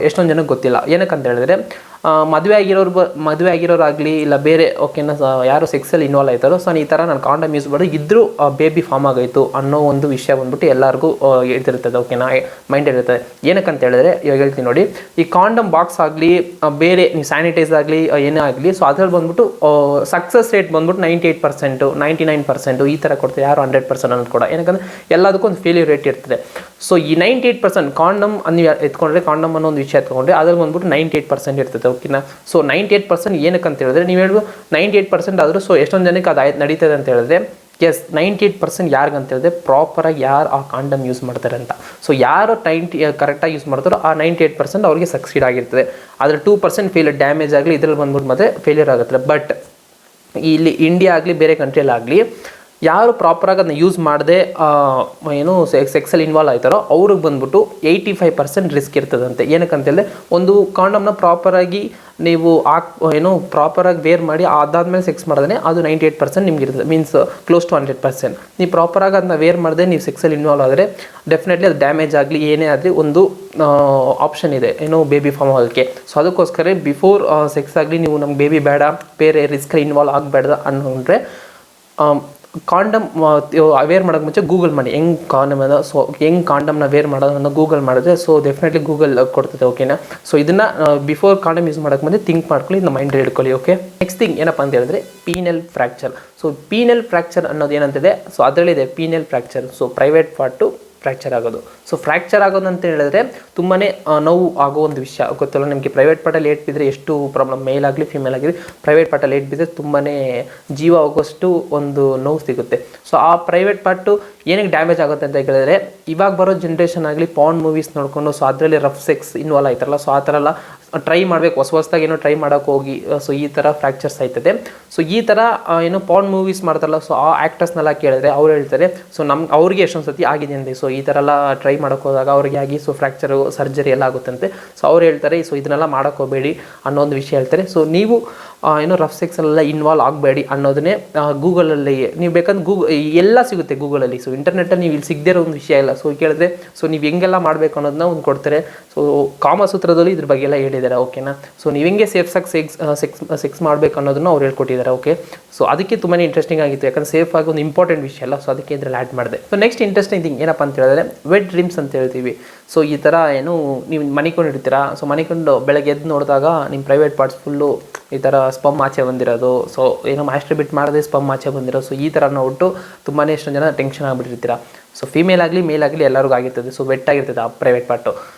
ಎಷ್ಟೊಂದು ಜನಕ್ಕೆ ಗೊತ್ತಿಲ್ಲ. ಏನಕ್ಕಂತ ಹೇಳಿದ್ರೆ, ಮದುವೆ ಆಗಿರೋರಾಗಲಿ ಇಲ್ಲ ಬೇರೆ, ಓಕೆನಾ, ಯಾರು ಸೆಕ್ಸಲ್ಲಿ ಇನ್ವಾಲ್ವ್ ಆಯ್ತಾರೋ, ಸೊ ಈ ಥರ ನಾನು ಕಾಂಡಮ್ ಯೂಸ್ ಮಾಡಿ ಇದ್ರೂ ಬೇಬಿ ಫಾರ್ಮ್ ಆಗೋಯ್ತು ಅನ್ನೋ ಒಂದು ವಿಷಯ ಬಂದ್ಬಿಟ್ಟು ಎಲ್ಲರಿಗೂ ಇದಿರ್ತದೆ, ಓಕೆನಾ, ಮೈಂಡ್ ಇರ್ತದೆ. ಏನಕ್ಕಂತ ಹೇಳಿದ್ರೆ, ಇವಾಗ ಹೇಳ್ತೀನಿ ನೋಡಿ, ಈ ಕಾಂಡಮ್ ಬಾಕ್ಸ್ ಆಗಲಿ ಬೇರೆ ನೀವು ಸ್ಯಾನಿಟೈಸ್ ಆಗಲಿ ಏನೇ ಆಗಲಿ, ಸೊ ಅದ್ರಲ್ಲಿ ಬಂದ್ಬಿಟ್ಟು ಸಕ್ಸಸ್ ರೇಟ್ ಬಂದ್ಬಿಟ್ಟು 98%, 99% ಈ ಥರ ಕೊಡ್ತಾರೆ, ಯಾರು 100% ಅನ್ನೋದು ಕೂಡ. ಏನಕ್ಕಂದ್ರೆ ಎಲ್ಲದಕ್ಕೂ ಒಂದು ಫೇಲ್ಯೂರ್ ರೇಟ್ ಇರ್ತದೆ. ಸೊ ಈ 98% ಕಾಂಡಮ್ ನೀವು ಎತ್ಕೊಂಡ್ರೆ, ಕಾಂಡಮ್ ಅನ್ನೋ ಒಂದು ವಿಷಯ ಎತ್ಕೊಂಡ್ರೆ ಅದ್ರಲ್ಲಿ ಬಂದ್ಬಿಟ್ಟು 98% ಇರ್ತದೆ, ಓಕೆನಾ. ಸೊ 98% ಏನಕ್ಕೆ ಅಂತ ಹೇಳಿದ್ರೆ, ನೀವು ಹೇಳ್ಬೋದು 98% ಆದರೂ ಸೊ ಎಷ್ಟೊಂದು ಜನಕ್ಕೆ ಅದು ನಡೀತದೆ ಅಂತ ಹೇಳಿದ್ರೆ, ಎಸ್ 98% ಯಾರಿಗಂತ ಹೇಳಿದ್ರೆ ಪ್ರಾಪರಾಗಿ ಯಾರು ಆ ಕಾಂಡಮ್ ಯೂಸ್ ಮಾಡ್ತಾರೆ ಅಂತ. ಸೊ ಯಾರು ಕರೆಕ್ಟಾಗಿ ಯೂಸ್ ಮಾಡ್ತಾರೋ ಆ 98% ಅವ್ರಿಗೆ ಸಕ್ಸೀಡ್ ಆಗಿರ್ತದೆ. ಅದರ 2% ಫೇಲ್ಯೂರ್ ಡ್ಯಾಮೇಜ್ ಆಗಲಿ ಇದರಲ್ಲಿ ಬಂದ್ಬಿಟ್ಟು ಮತ್ತೆ ಫೇಲ್ಯೂರ್ ಆಗುತ್ತೆ. ಬಟ್ ಇಲ್ಲಿ ಇಂಡಿಯಾ ಆಗಲಿ ಬೇರೆ ಕಂಟ್ರಿಯಲ್ಲಾಗಲಿ ಯಾರು ಪ್ರಾಪರಾಗಿ ಅದನ್ನ ಯೂಸ್ ಮಾಡದೆ ಏನು ಸೆಕ್ಸಲ್ಲಿ ಇನ್ವಾಲ್ವ್ ಆಯ್ತಾರೋ ಅವ್ರಿಗೆ ಬಂದ್ಬಿಟ್ಟು 85% ರಿಸ್ಕ್ ಇರ್ತದಂತೆ. ಏನಕ್ಕಂತೇಳಿದ್ರೆ, ಒಂದು ಕಾಂಡಮ್ನ ಪ್ರಾಪರಾಗಿ ನೀವು ಪ್ರಾಪರಾಗಿ ವೇರ್ ಮಾಡಿ ಅದಾದಮೇಲೆ ಸೆಕ್ಸ್ ಮಾಡಿದ್ರೆ ಅದು 98% ನಿಮ್ಗೆ ಇರ್ತದೆ, ಮೀನ್ಸ್ ಕ್ಲೋಸ್ ಟು 100%. ನೀವು ಪ್ರಾಪರಾಗಿ ಅದನ್ನ ವೇರ್ ಮಾಡಿದೆ ನೀವು ಸೆಕ್ಸಲ್ಲಿ ಇನ್ವಾಲ್ವ್ ಆದರೆ ಡೆಫಿನೆಟ್ಲಿ ಅದು ಡ್ಯಾಮೇಜ್ ಆಗಲಿ ಏನೇ ಆಗಲಿ ಒಂದು ಆಪ್ಷನ್ ಇದೆ, ಬೇಬಿ ಫಾರ್ಮ್ ಆಗೋಕ್ಕೆ. ಸೊ ಅದಕ್ಕೋಸ್ಕರ ಬಿಫೋರ್ ಸೆಕ್ಸ್ ಆಗಲಿ ನೀವು ನಮ್ಗೆ ಬೇಬಿ ಬೇಡ, ಬೇರೆ ರಿಸ್ಕಲ್ಲಿ ಇನ್ವಾಲ್ವ್ ಆಗಬೇಡ ಅನ್ನೋಂಡ್ರೆ ಕಾಂಡಮ್ ವೇರ್ ಮಾಡೋಕ್ಕೆ ಮುಂಚೆ ಗೂಗಲ್ ಮಾಡಿ ಹೆಂಗೆ ಕಾಂಡಮ್ ಅದ, ಸೊ ಹೆಂಗೆ ಕಾಂಡಮ್ನ ವೇರ್ ಮಾಡೋದನ್ನ ಗೂಗಲ್ ಮಾಡಿದ್ರೆ ಸೊ ಡೆಫಿನೆಟ್ಲಿ ಗೂಗಲ್ ಕೊಡ್ತದೆ. ಓಕೆನಾ. ಸೊ ಇದನ್ನು ಬಿಫೋರ್ ಕಾಂಡಮ್ ಯೂಸ್ ಮಾಡೋಕ್ಕೆ ಮುಂದೆ ಥಿಂಕ್ ಮಾಡ್ಕೊಳ್ಳಿ, ಇದನ್ನ ಮೈಂಡಲ್ಲಿ ಇಟ್ಕೊಳ್ಳಿ. ಓಕೆ. ನೆಕ್ಸ್ಟ್ ಥಿಂಗ್ ಏನಪ್ಪ ಅಂತ ಹೇಳಿದ್ರೆ penile fracture. So penile fracture ಅನ್ನೋದು ಏನಂತಿದೆ, ಸೊ ಅದರಲ್ಲಿದೆ penile fracture. So private part fracture ಆಗೋದು. ಸೊ ಫ್ರ್ಯಾಕ್ಚರ್ ಆಗೋದು ಅಂತ ಹೇಳಿದ್ರೆ ತುಂಬಾ ನೋವು ಆಗೋ ಒಂದು ವಿಷಯ ಗೊತ್ತಲ್ಲ ನಿಮಗೆ. ಪ್ರೈವೇಟ್ ಪಾರ್ಟಲ್ಲಿ ಏಟ್ ಬಿದ್ದರೆ ಎಷ್ಟು ಪ್ರಾಬ್ಲಮ್, ಮೇಲ್ ಆಗಲಿ ಫಿಮೇಲ್ ಆಗಲಿ ಪ್ರೈವೇಟ್ ಪಾರ್ಟಲ್ಲಿ ಏಟ್ ಬಿದ್ದರೆ ತುಂಬಾ ಜೀವ ಹೋಗೋಷ್ಟು ಒಂದು ನೋವು ಸಿಗುತ್ತೆ. ಸೊ ಆ ಪ್ರೈವೇಟ್ ಪಾರ್ಟು ಏನಕ್ಕೆ ಡ್ಯಾಮೇಜ್ ಆಗುತ್ತೆ ಅಂತ ಹೇಳಿದ್ರೆ ಇವಾಗ ಬರೋ ಜನ್ರೇಷನ್ ಆಗಲಿ ಪಾರ್ನ್ ಮೂವೀಸ್ ನೋಡಿಕೊಂಡು ಸೊ ಅದರಲ್ಲಿ ರಫ್ ಸೆಕ್ಸ್ ಇನ್ವಾಲ್ವ್ ಆಯ್ತಾರಲ್ಲ, ಸೊ ಆ ಥರ ಎಲ್ಲ ಟ್ರೈ ಮಾಡಬೇಕು, ಹೊಸದಾಗಿ ಏನೋ ಟ್ರೈ ಮಾಡೋಕೆ ಹೋಗಿ ಸೊ ಈ ಥರ ಫ್ರ್ಯಾಕ್ಚರ್ಸ್ ಆಯ್ತದೆ. ಸೊ ಈ ಥರ ಏನು ಪಾರ್ನ್ ಮೂವೀಸ್ ಮಾಡ್ತಾರಲ್ಲ, ಸೊ ಆ ಆ್ಯಕ್ಟರ್ಸ್ನೆಲ್ಲ ಕೇಳಿದ್ರೆ ಅವ್ರು ಹೇಳ್ತಾರೆ ಸೊ ಅವ್ರಿಗೆ ಎಷ್ಟೊಂದು ಸತಿ ಆಗಿದೆ ಅಂತೆ. ಸೊ ಈ ಥರ ಎಲ್ಲ ಟ್ರೈ ಮಾಡೋಕೆ ಹೋದಾಗ ಅವ್ರಿಗೆ ಆಗಿ ಸೊ ಫ್ರ್ಯಾಕ್ಚರು ಸರ್ಜರಿ ಎಲ್ಲ ಆಗುತ್ತಂತೆ. ಸೊ ಅವ್ರು ಹೇಳ್ತಾರೆ ಸೊ ಇದನ್ನೆಲ್ಲ ಮಾಡೋಕೆ ಹೋಗಬೇಡಿ ಅನ್ನೋ ಒಂದು ವಿಷಯ ಹೇಳ್ತಾರೆ. ಸೊ ನೀವು ಏನೋ ರಫ್ ಸೆಕ್ಸಲ್ಲೆಲ್ಲ ಇನ್ವಾಲ್ವ್ ಆಗಬೇಡಿ ಅನ್ನೋದನ್ನೇ ಗೂಗಲಲ್ಲಿ ನೀವು ಬೇಕಂದ್ರೆ ಎಲ್ಲ ಸಿಗುತ್ತೆ ಗೂಗಲಲ್ಲಿ. ಸೊ ಇಂಟರ್ನೆಟ್ಟಲ್ಲಿ ನೀವು ಇಲ್ಲಿ ಸಿಗದೇ ಇರೋ ಒಂದು ವಿಷಯ ಇಲ್ಲ. ಸೊ ಕೇಳಿದ್ರೆ ಸೊ ನೀವು ಹೆಂಗೆಲ್ಲ ಮಾಡಬೇಕು ಅನ್ನೋದನ್ನ ಒಂದು ಕೊಡ್ತಾರೆ. ಸೊ ಕಾಮಸೂತ್ರದಲ್ಲಿ ಇದ್ರ ಬಗ್ಗೆ ಎಲ್ಲ ಹೇಳಿದ್ದಾರೆ. ಓಕೆನಾ. ಸೊ ನೀವು ಹೆಂಗೆ ಸೇಫಾಗಿ ಸೆಕ್ಸ್ ಮಾಡಬೇಕು ಅನ್ನೋದನ್ನು ಅವ್ರು ಹೇಳ್ಕೊಟ್ಟಿದ್ದಾರೆ. ಓಕೆ. ಸೊ ಅದಕ್ಕೆ ತುಂಬಾ ಇಂಟ್ರೆಸ್ಟಿಂಗ್ ಆಗಿತ್ತು, ಯಾಕಂದ್ರೆ ಸೇಫ್ ಆಗಿ ಒಂದು ಇಂಪಾರ್ಟೆಂಟ್ ವಿಷಯ ಅಲ್ಲ. ಸೊ ಅದಕ್ಕೆ ಇದ್ರಲ್ಲಿ ಆ್ಯಡ್ ಮಾಡಿದೆ. ಸೊ ನೆಕ್ಸ್ಟ್ ಇಂಟ್ರೆಸ್ಟಿಂಗ್ ಥಿಂಗ್ ಏನಪ್ಪ ಅಂತ ಹೇಳಿದ್ರೆ ವೆಟ್ ಡ್ರೀಮ್ಸ್ ಅಂತ ಹೇಳ್ತೀವಿ. ಸೊ ಈ ಥರ ಏನು ನೀವು ಮನಿಕೊಂಡಿರ್ತೀರಾ, ಸೊ ಮನಿಕೊಂಡು ಬೆಳಗ್ಗೆ ಎದ್ದು ನೋಡಿದಾಗ ನಿಮ್ಮ ಪ್ರೈವೇಟ್ ಪಾರ್ಟ್ಸ್ ಫುಲ್ಲು ಈ ಥರ ಸ್ಪಮ್ ಆಚೆ ಬಂದಿರೋದು, ಸೊ ಏನೋ ಮಾಸ್ಟರ್ಬೇಟ್ ಮಾಡದೆ ಸ್ಪಮ್ ಆಚೆ ಬಂದಿರೋದು. ಸೊ ಈ ಥರ ನೋಡ್ಬಿಟ್ಟು ತುಂಬಾ ಎಷ್ಟೊಂದು ಜನ ಟೆನ್ಷನ್ ಆಗಿಬಿಟ್ಟಿರ್ತೀರ. ಸೊ ಫೀಮೇಲ್ ಆಗಲಿ ಮೇಲ್ ಆಗಲಿ ಎಲ್ಲರಿಗೂ ಆಗಿರ್ತದೆ. ಸೊ ವೆಟ್ ಆಗಿರ್ತದೆ ಆ ಪ್ರೈವೇಟ್ ಪಾರ್ಟು.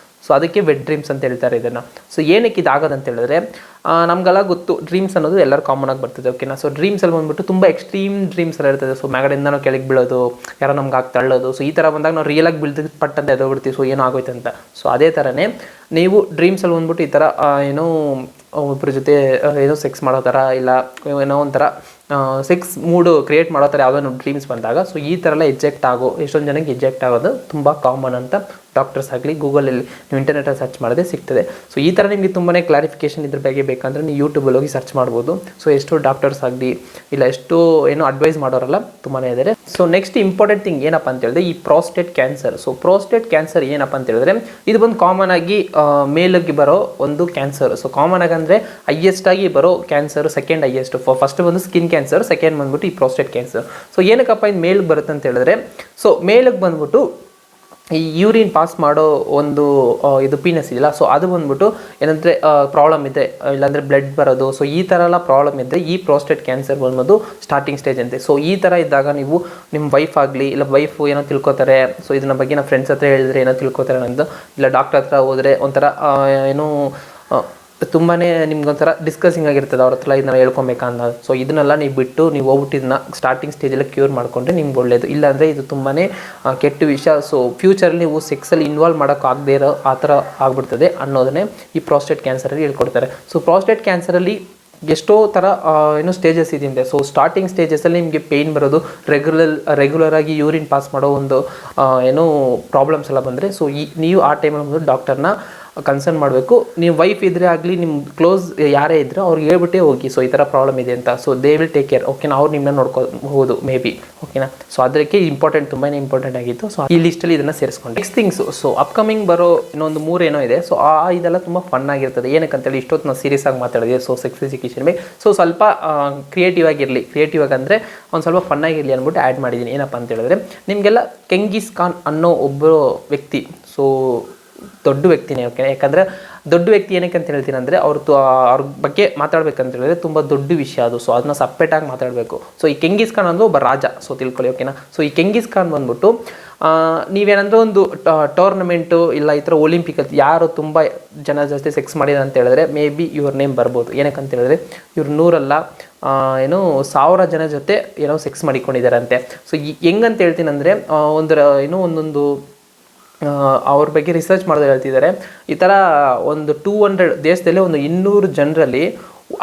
ಸೊ ಅದಕ್ಕೆ ವೆಟ್ ಡ್ರೀಮ್ಸ್ ಅಂತ ಹೇಳ್ತಾರೆ ಇದನ್ನು. ಸೊ ಏನಕ್ಕೆ ಇದಾಗೋದಂತ ಹೇಳಿದ್ರೆ ನಮಗೆಲ್ಲ ಗೊತ್ತು ಡ್ರೀಮ್ಸ್ ಅನ್ನೋದು ಎಲ್ಲರೂ ಕಾಮನ್ ಆಗಿ ಬರ್ತದೆ. ಓಕೆನಾ. ಸೊ ಡ್ರೀಮ್ಸಲ್ಲಿ ಬಂದುಬಿಟ್ಟು ತುಂಬ ಎಕ್ಸ್ಟ್ರೀಮ್ ಡ್ರೀಮ್ಸ್ ಎಲ್ಲ ಇರ್ತದೆ. ಸೊ ಮ್ಯಾಗಡೆಯಿಂದ ನಾವು ಕೆಳಗೆ ಬೀಳೋದು, ಯಾರೋ ನಮ್ಗೆ ಆಗಿ ತಳ್ಳೋದು. ಸೊ ಈ ಥರ ಬಂದಾಗ ನಾವು ರಿಯಲಾಗಿ ಬೀಳ್ದು ಪಟ್ಟಂತ ಎದೋಗ್ಬಿಡ್ತೀವಿ. ಸೊ ಏನೋ ಆಗೋಯ್ತು ಅಂತ. ಸೊ ಅದೇ ಥರನೇ ನೀವು ಡ್ರೀಮ್ಸಲ್ಲಿ ಬಂದ್ಬಿಟ್ಟು ಈ ಥರ ಏನೋ ಒಬ್ಬರ ಜೊತೆ ಏನೋ ಸೆಕ್ಸ್ ಮಾಡೋ ಥರ ಇಲ್ಲ ಏನೋ ಒಂಥರ ಸೆಕ್ಸ್ ಮೂಡು ಕ್ರಿಯೇಟ್ ಮಾಡೋ ಥರ ಯಾವುದೋ ಡ್ರೀಮ್ಸ್ ಬಂದಾಗ ಸೊ ಈ ಥರ ಎಲ್ಲ ಎಷ್ಟೊಂದು ಜನಕ್ಕೆ ಎಜೆಕ್ಟ್ ಆಗೋದು ತುಂಬ ಕಾಮನ್ ಅಂತ ಡಾಕ್ಟರ್ಸ್ ಆಗಲಿ ಗೂಗಲಲ್ಲಿ ನೀವು ಇಂಟರ್ನೆಟಲ್ಲಿ ಸರ್ಚ್ ಮಾಡಿದ್ರೆ ಸಿಗ್ತದೆ. ಸೊ ಈ ಥರ ನಿಮಗೆ ತುಂಬಾ ಕ್ಲಾರಿಫಿಕೇಷನ್ ಇದ್ರ ಬಗ್ಗೆ ಬೇಕಂದರೆ ನೀವು ಯೂಟ್ಯೂಬಲ್ಲಿ ಹೋಗಿ ಸರ್ಚ್ ಮಾಡ್ಬೋದು. ಸೊ ಎಷ್ಟೋ ಡಾಕ್ಟರ್ಸ್ ಆಗಲಿ ಇಲ್ಲ ಎಷ್ಟೋ ಏನೋ ಅಡ್ವೈಸ್ ಮಾಡೋರೆಲ್ಲ ತುಂಬಾ ಇದ್ದಾರೆ. ಸೊ ನೆಕ್ಸ್ಟ್ ಇಂಪಾರ್ಟೆಂಟ್ ಥಿಂಗ್ ಏನಪ್ಪ ಅಂತ ಹೇಳಿದ್ರೆ ಈ prostate cancer. So prostate cancer ಏನಪ್ಪ ಅಂತ ಹೇಳಿದ್ರೆ ಇದು ಬಂದು ಕಾಮನ್ ಆಗಿ ಮೇಲಿಗೆ ಬರೋ ಒಂದು ಕ್ಯಾನ್ಸರ್. ಸೊ ಕಾಮನ್ ಆಗಿ ಅಂದರೆ ಹೈಯೆಸ್ಟ್ ಆಗಿ ಬರೋ ಕ್ಯಾನ್ಸರ್, ಸೆಕೆಂಡ್ ಹೈಯೆಸ್ಟ್. ಫಸ್ಟ್ ಬಂದು ಸ್ಕಿನ್ ಕ್ಯಾನ್ಸರ್, ಸೆಕೆಂಡ್ ಬಂದ್ಬಿಟ್ಟು ಈ ಪ್ರೋಸ್ಟೇಟ್ ಕ್ಯಾನ್ಸರ್. ಸೊ ಏನಕ್ಕಪ್ಪ ಇದು ಮೇಲಿಗೆ ಬರುತ್ತೆ ಅಂತ ಹೇಳಿದ್ರೆ ಸೊ ಮೇಲಿಗೆ ಬಂದ್ಬಿಟ್ಟು ಈ ಯೂರಿನ್ ಪಾಸ್ ಮಾಡೋ ಒಂದು ಇದು ಪೀನಸ್ ಇದೆಯಲ್ಲ, ಸೊ ಅದು ಬಂದ್ಬಿಟ್ಟು ಏನಂದರೆ ಪ್ರಾಬ್ಲಮ್ ಇದೆ, ಇಲ್ಲಾಂದರೆ ಬ್ಲಡ್ ಬರೋದು. ಸೊ ಈ ಥರ ಎಲ್ಲ ಪ್ರಾಬ್ಲಮ್ ಇದ್ದರೆ ಈ ಪ್ರೋಸ್ಟೇಟ್ ಕ್ಯಾನ್ಸರ್ ಬಂದ್ಬೋದು ಸ್ಟಾರ್ಟಿಂಗ್ ಸ್ಟೇಜ್ ಅಂತೆ. ಸೊ ಈ ಥರ ಇದ್ದಾಗ ನೀವು ನಿಮ್ಮ ವೈಫ್ ಆಗಲಿ ಇಲ್ಲ ವೈಫು ಏನೋ ತಿಳ್ಕೊತಾರೆ, ಸೊ ಇದನ್ನ ಬಗ್ಗೆ ನಾವು ಫ್ರೆಂಡ್ಸ್ ಹತ್ರ ಹೇಳಿದ್ರೆ ಏನೋ ತಿಳ್ಕೊತಾರೆ ಅನ್ನೋದು, ಇಲ್ಲ ಡಾಕ್ಟರ್ ಹತ್ರ ಹೋದರೆ ಒಂಥರ ಏನೋ ತುಂಬಾ ನಿಮ್ಗೊಂಥರ ಡಿಸ್ಕಸಿಂಗ್ ಆಗಿರ್ತದೆ ಅವ್ರ ಹತ್ರ ಇದನ್ನ ಹೇಳ್ಕೊಬೇಕಂದ. ಸೊ ಇದನ್ನೆಲ್ಲ ನೀವು ಬಿಟ್ಟು ನೀವು ಹೋಗ್ಬಿಟ್ಟು ಇದನ್ನ ಸ್ಟಾರ್ಟಿಂಗ್ ಸ್ಟೇಜಲ್ಲಿ ಕ್ಯೂರ್ ಮಾಡಿಕೊಂಡ್ರೆ ನಿಮ್ಗೆ ಒಳ್ಳೆಯದು. ಇಲ್ಲಾಂದರೆ ಇದು ತುಂಬಾ ಕೆಟ್ಟ ವಿಷಯ. ಸೊ ಫ್ಯೂಚರಲ್ಲಿ ನೀವು ಸೆಕ್ಸಲ್ಲಿ ಇನ್ವಾಲ್ವ್ ಮಾಡೋಕ್ಕಾಗದೇ ಇರೋ ಆ ಥರ ಆಗ್ಬಿಡ್ತದೆ ಅನ್ನೋದನ್ನೇ ಈ ಪ್ರೋಸ್ಟೇಟ್ ಕ್ಯಾನ್ಸರಲ್ಲಿ ಹೇಳ್ಕೊಡ್ತಾರೆ. ಸೊ ಪ್ರೋಸ್ಟೇಟ್ ಕ್ಯಾನ್ಸರಲ್ಲಿ ಎಷ್ಟೋ ಥರ ಏನೋ ಸ್ಟೇಜಸ್ ಇದೆ. ಸೊ ಸ್ಟಾರ್ಟಿಂಗ್ ಸ್ಟೇಜಸಲ್ಲಿ ನಿಮಗೆ ಪೇಯ್ನ್ ಬರೋದು, ರೆಗ್ಯುಲರಾಗಿ ಯೂರಿನ್ ಪಾಸ್ ಮಾಡೋ ಒಂದು ಏನೋ ಪ್ರಾಬ್ಲಮ್ಸ್ ಎಲ್ಲ ಬಂದರೆ ಸೊ ನೀವು ಆ ಟೈಮಲ್ಲಿ ಬಂದು ಡಾಕ್ಟರ್ನ ಕನ್ಸರ್ನ್ ಮಾಡಬೇಕು. ನೀವು ವೈಫ್ ಇದ್ದರೆ ಆಗಲಿ ನಿಮ್ಮ ಕ್ಲೋಸ್ ಯಾರೇ ಇದ್ದರೆ ಅವ್ರಿಗೆ ಹೇಳ್ಬಿಟ್ಟೇ ಹೋಗಿ ಸೊ ಈ ಥರ ಪ್ರಾಬ್ಲಮ್ ಇದೆ ಅಂತ. So they will take care. ಓಕೆನಾ. ಅವ್ರು ನಿಮ್ಮನ್ನ ನೋಡ್ಕೋಬಹುದು ಮೇ ಬಿ. ಓಕೆನಾ. ಸೊ ಅದಕ್ಕೆ ಇಂಪಾರ್ಟೆಂಟ್, ತುಂಬಾ ಇಂಪಾರ್ಟೆಂಟ್ ಆಗಿತ್ತು. ಸೊ ಈ ಲಿಸ್ಟಲ್ಲಿ ಇದನ್ನು ಸೇರಿಸ್ಕೊಂಡು ನೆಕ್ಸ್ಟ್ ಥಿಂಗ್ಸು ಸೊ ಅಪ್ಕಮಿಂಗ್ ಬರೋ ಇನ್ನೊಂದು 3 ಏನೋ ಇದೆ. ಸೊ ಇದೆಲ್ಲ ತುಂಬ ಫನ್ ಆಗಿರ್ತದೆ. ಏನಕ್ಕಂತೇಳಿ ಇಷ್ಟೊತ್ತು ನಾವು ಸೀರಿಯಸ್ ಆಗಿ ಮಾತಾಡಿದೆ ಸೊ ಸೆಕ್ಸ್ ಎಜುಕೇಷನ್ ಮೇಲೆ. ಸೊ ಸ್ವಲ್ಪ ಕ್ರಿಯೇಟಿವ್ ಆಗಿ ಅಂದರೆ ಒಂದು ಸ್ವಲ್ಪ ಫನ್ ಆಗಿರಲಿ ಅಂದ್ಬಿಟ್ಟು ಆ್ಯಡ್ ಮಾಡಿದ್ದೀನಿ. ಏನಪ್ಪ ಅಂತ ಹೇಳಿದ್ರೆ ನಿಮಗೆಲ್ಲ ಕೆಂಗಿಸ್ ಖಾನ್ ಅನ್ನೋ ಒಬ್ಬರು ವ್ಯಕ್ತಿ, ಸೊ ದೊಡ್ಡ ವ್ಯಕ್ತಿನೇ. ಓಕೆ. ಯಾಕಂದರೆ ದೊಡ್ಡ ವ್ಯಕ್ತಿ ಏನಕ್ಕೆ ಅಂತ ಹೇಳ್ತೀನಿ ಅಂದರೆ ಅವ್ರ ಬಗ್ಗೆ ಮಾತಾಡ್ಬೇಕಂತ ಹೇಳಿದ್ರೆ ತುಂಬ ದೊಡ್ಡ ವಿಷಯ ಅದು. ಸೊ ಅದನ್ನ ಸಪ್ರೇಟಾಗಿ ಮಾತಾಡಬೇಕು. ಸೊ ಈ ಕೆಂಗಿಸ್ ಖಾನ್ ಅಂದರೆ ಒಬ್ಬ ರಾಜ. ಸೊ ತಿಳ್ಕೊಳ್ಳಿ. ಓಕೆನಾ. ಸೊ ಈ ಕೆಂಗಿಸ್ ಖಾನ್ ಬಂದ್ಬಿಟ್ಟು ನೀವೇನಂದ್ರೆ ಒಂದು ಟೂರ್ನಮೆಂಟು ಇಲ್ಲ ಈ ಥರ ಒಲಿಂಪಿಕಲ್ಲಿ ಯಾರು ತುಂಬ ಜನ ಜಾಸ್ತಿ ಸೆಕ್ಸ್ ಮಾಡಿದ ಅಂತ ಹೇಳಿದ್ರೆ ಮೇ ಬಿ ಇವ್ರ ನೇಮ್ ಬರ್ಬೋದು. ಏನಕ್ಕಂತ ಹೇಳಿದ್ರೆ ಇವ್ರು 100 ಅಲ್ಲ ಏನೋ 1000 ಜನ ಜೊತೆ ಏನೋ ಸೆಕ್ಸ್ ಮಾಡಿಕೊಂಡಿದ್ದಾರೆ ಅಂತೆ. ಸೊ ಹೆಂಗಂತ ಹೇಳ್ತೀನಿ ಅಂದರೆ ಒಂದೊಂದು ಅವ್ರ ಬಗ್ಗೆ ರಿಸರ್ಚ್ ಮಾಡೋದು ಹೇಳ್ತಿದ್ದಾರೆ. ಈ ಥರ ಒಂದು 200 ದೇಶದಲ್ಲಿ ಒಂದು 200 ಜನರಲ್ಲಿ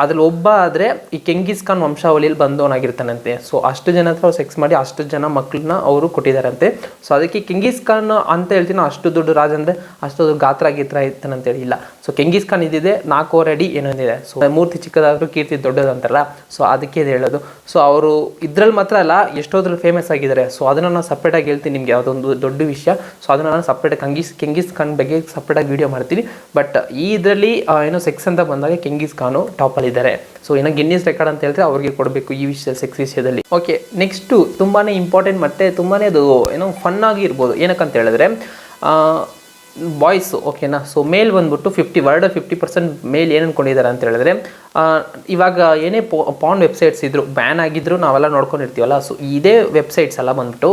ಅದ್ರಲ್ಲಿ ಒಬ್ಬ ಆದರೆ ಈ ಕೆಂಗಿಸ್ ಖಾನ್ ವಂಶಾವಳಿಯಲ್ಲಿ ಬಂದವನಾಗಿರ್ತಾನಂತೆ. ಸೊ ಅಷ್ಟು ಜನ ಹತ್ರ ಅವ್ರು ಸೆಕ್ಸ್ ಮಾಡಿ ಅಷ್ಟು ಜನ ಮಕ್ಕಳನ್ನ ಅವರು ಕೊಟ್ಟಿದ್ದಾರಂತೆ. ಸೊ ಅದಕ್ಕೆ ಕೆಂಗಿಸ್ ಖಾನ್ ಅಂತ ಹೇಳ್ತೀನಿ. ಅಷ್ಟು ದೊಡ್ಡ ರಾಜ ಅಂದರೆ ಅಷ್ಟು ದೊಡ್ಡ ಗಾತ್ರ ಇರ್ತಾನಂತೇಳಿ ಇಲ್ಲ. ಸೊ ಕೆಂಗಿಸ್ ಖಾನ್ ಇದ್ದಿದೆ 4 ಅಡಿ ಏನೊಂದಿದೆ. ಸೊ ಮೂರ್ತಿ ಚಿಕ್ಕದಾದರೂ ಕೀರ್ತಿ ದೊಡ್ಡದಂತಾರಲ್ಲ, ಸೊ ಅದಕ್ಕೆ ಇದು ಹೇಳೋದು. ಸೊ ಅವರು ಇದ್ರಲ್ಲಿ ಮಾತ್ರ ಅಲ್ಲ ಎಷ್ಟೋದ್ರಲ್ಲಿ ಫೇಮಸ್ ಆಗಿದ್ದಾರೆ. ಸೊ ಅದನ್ನು ನಾನು ಸಪ್ರೇಟಾಗಿ ಹೇಳ್ತೀನಿ ನಿಮಗೆ, ಯಾವುದೊಂದು ದೊಡ್ಡ ವಿಷಯ. ಸೊ ಅದನ್ನು ನಾನು ಸಪ್ರೇಟಾಗಿ ಕೆಂಗಿಸ್ ಖಾನ್ ಬಗ್ಗೆ ಸಪ್ರೇಟಾಗಿ ವೀಡಿಯೋ ಮಾಡ್ತೀನಿ. ಬಟ್ ಈ ಇದರಲ್ಲಿ ಏನೋ ಸೆಕ್ಸ್ ಅಂತ ಬಂದಾಗ ಕೆಂಗಿಸ್ ಖಾನು ಟಾಪ್ ಟಾಪಲ್ಲಿದ್ದಾರೆ. ಸೊ ಏನೋ ಗಿನ್ನಿಸ್ ರೆಕಾರ್ಡ್ ಅಂತ ಹೇಳಿದ್ರೆ ಅವ್ರಿಗೆ ಕೊಡಬೇಕು ಈ ವಿಷಯ, ಸೆಕ್ಸ್ ವಿಷಯದಲ್ಲಿ. ಓಕೆ, ನೆಕ್ಸ್ಟು ತುಂಬಾ ಇಂಪಾರ್ಟೆಂಟ್ ಮತ್ತು ತುಂಬಾ ಅದು ಏನೋ ಫನ್ ಆಗಿ ಇರ್ಬೋದು. ಏನಕ್ಕಂತ ಹೇಳಿದ್ರೆ ಬಾಯ್ಸು, ಓಕೆನಾ. ಸೊ ಮೇಲ್ ಬಂದ್ಬಿಟ್ಟು 50% ಮೇಲ್ ಏನು ಅಂದ್ಕೊಂಡಿದ್ದಾರೆ ಅಂತ ಹೇಳಿದ್ರೆ, ಇವಾಗ ಏನೇ ಪಾನ್ ವೆಬ್ಸೈಟ್ಸ್ ಇದ್ದರು, ಬ್ಯಾನ್ ಆಗಿದ್ರು ನಾವೆಲ್ಲ ನೋಡ್ಕೊಂಡಿರ್ತೀವಲ್ಲ. ಸೊ ಇದೇ ವೆಬ್ಸೈಟ್ಸ್ ಎಲ್ಲ ಬಂದ್ಬಿಟ್ಟು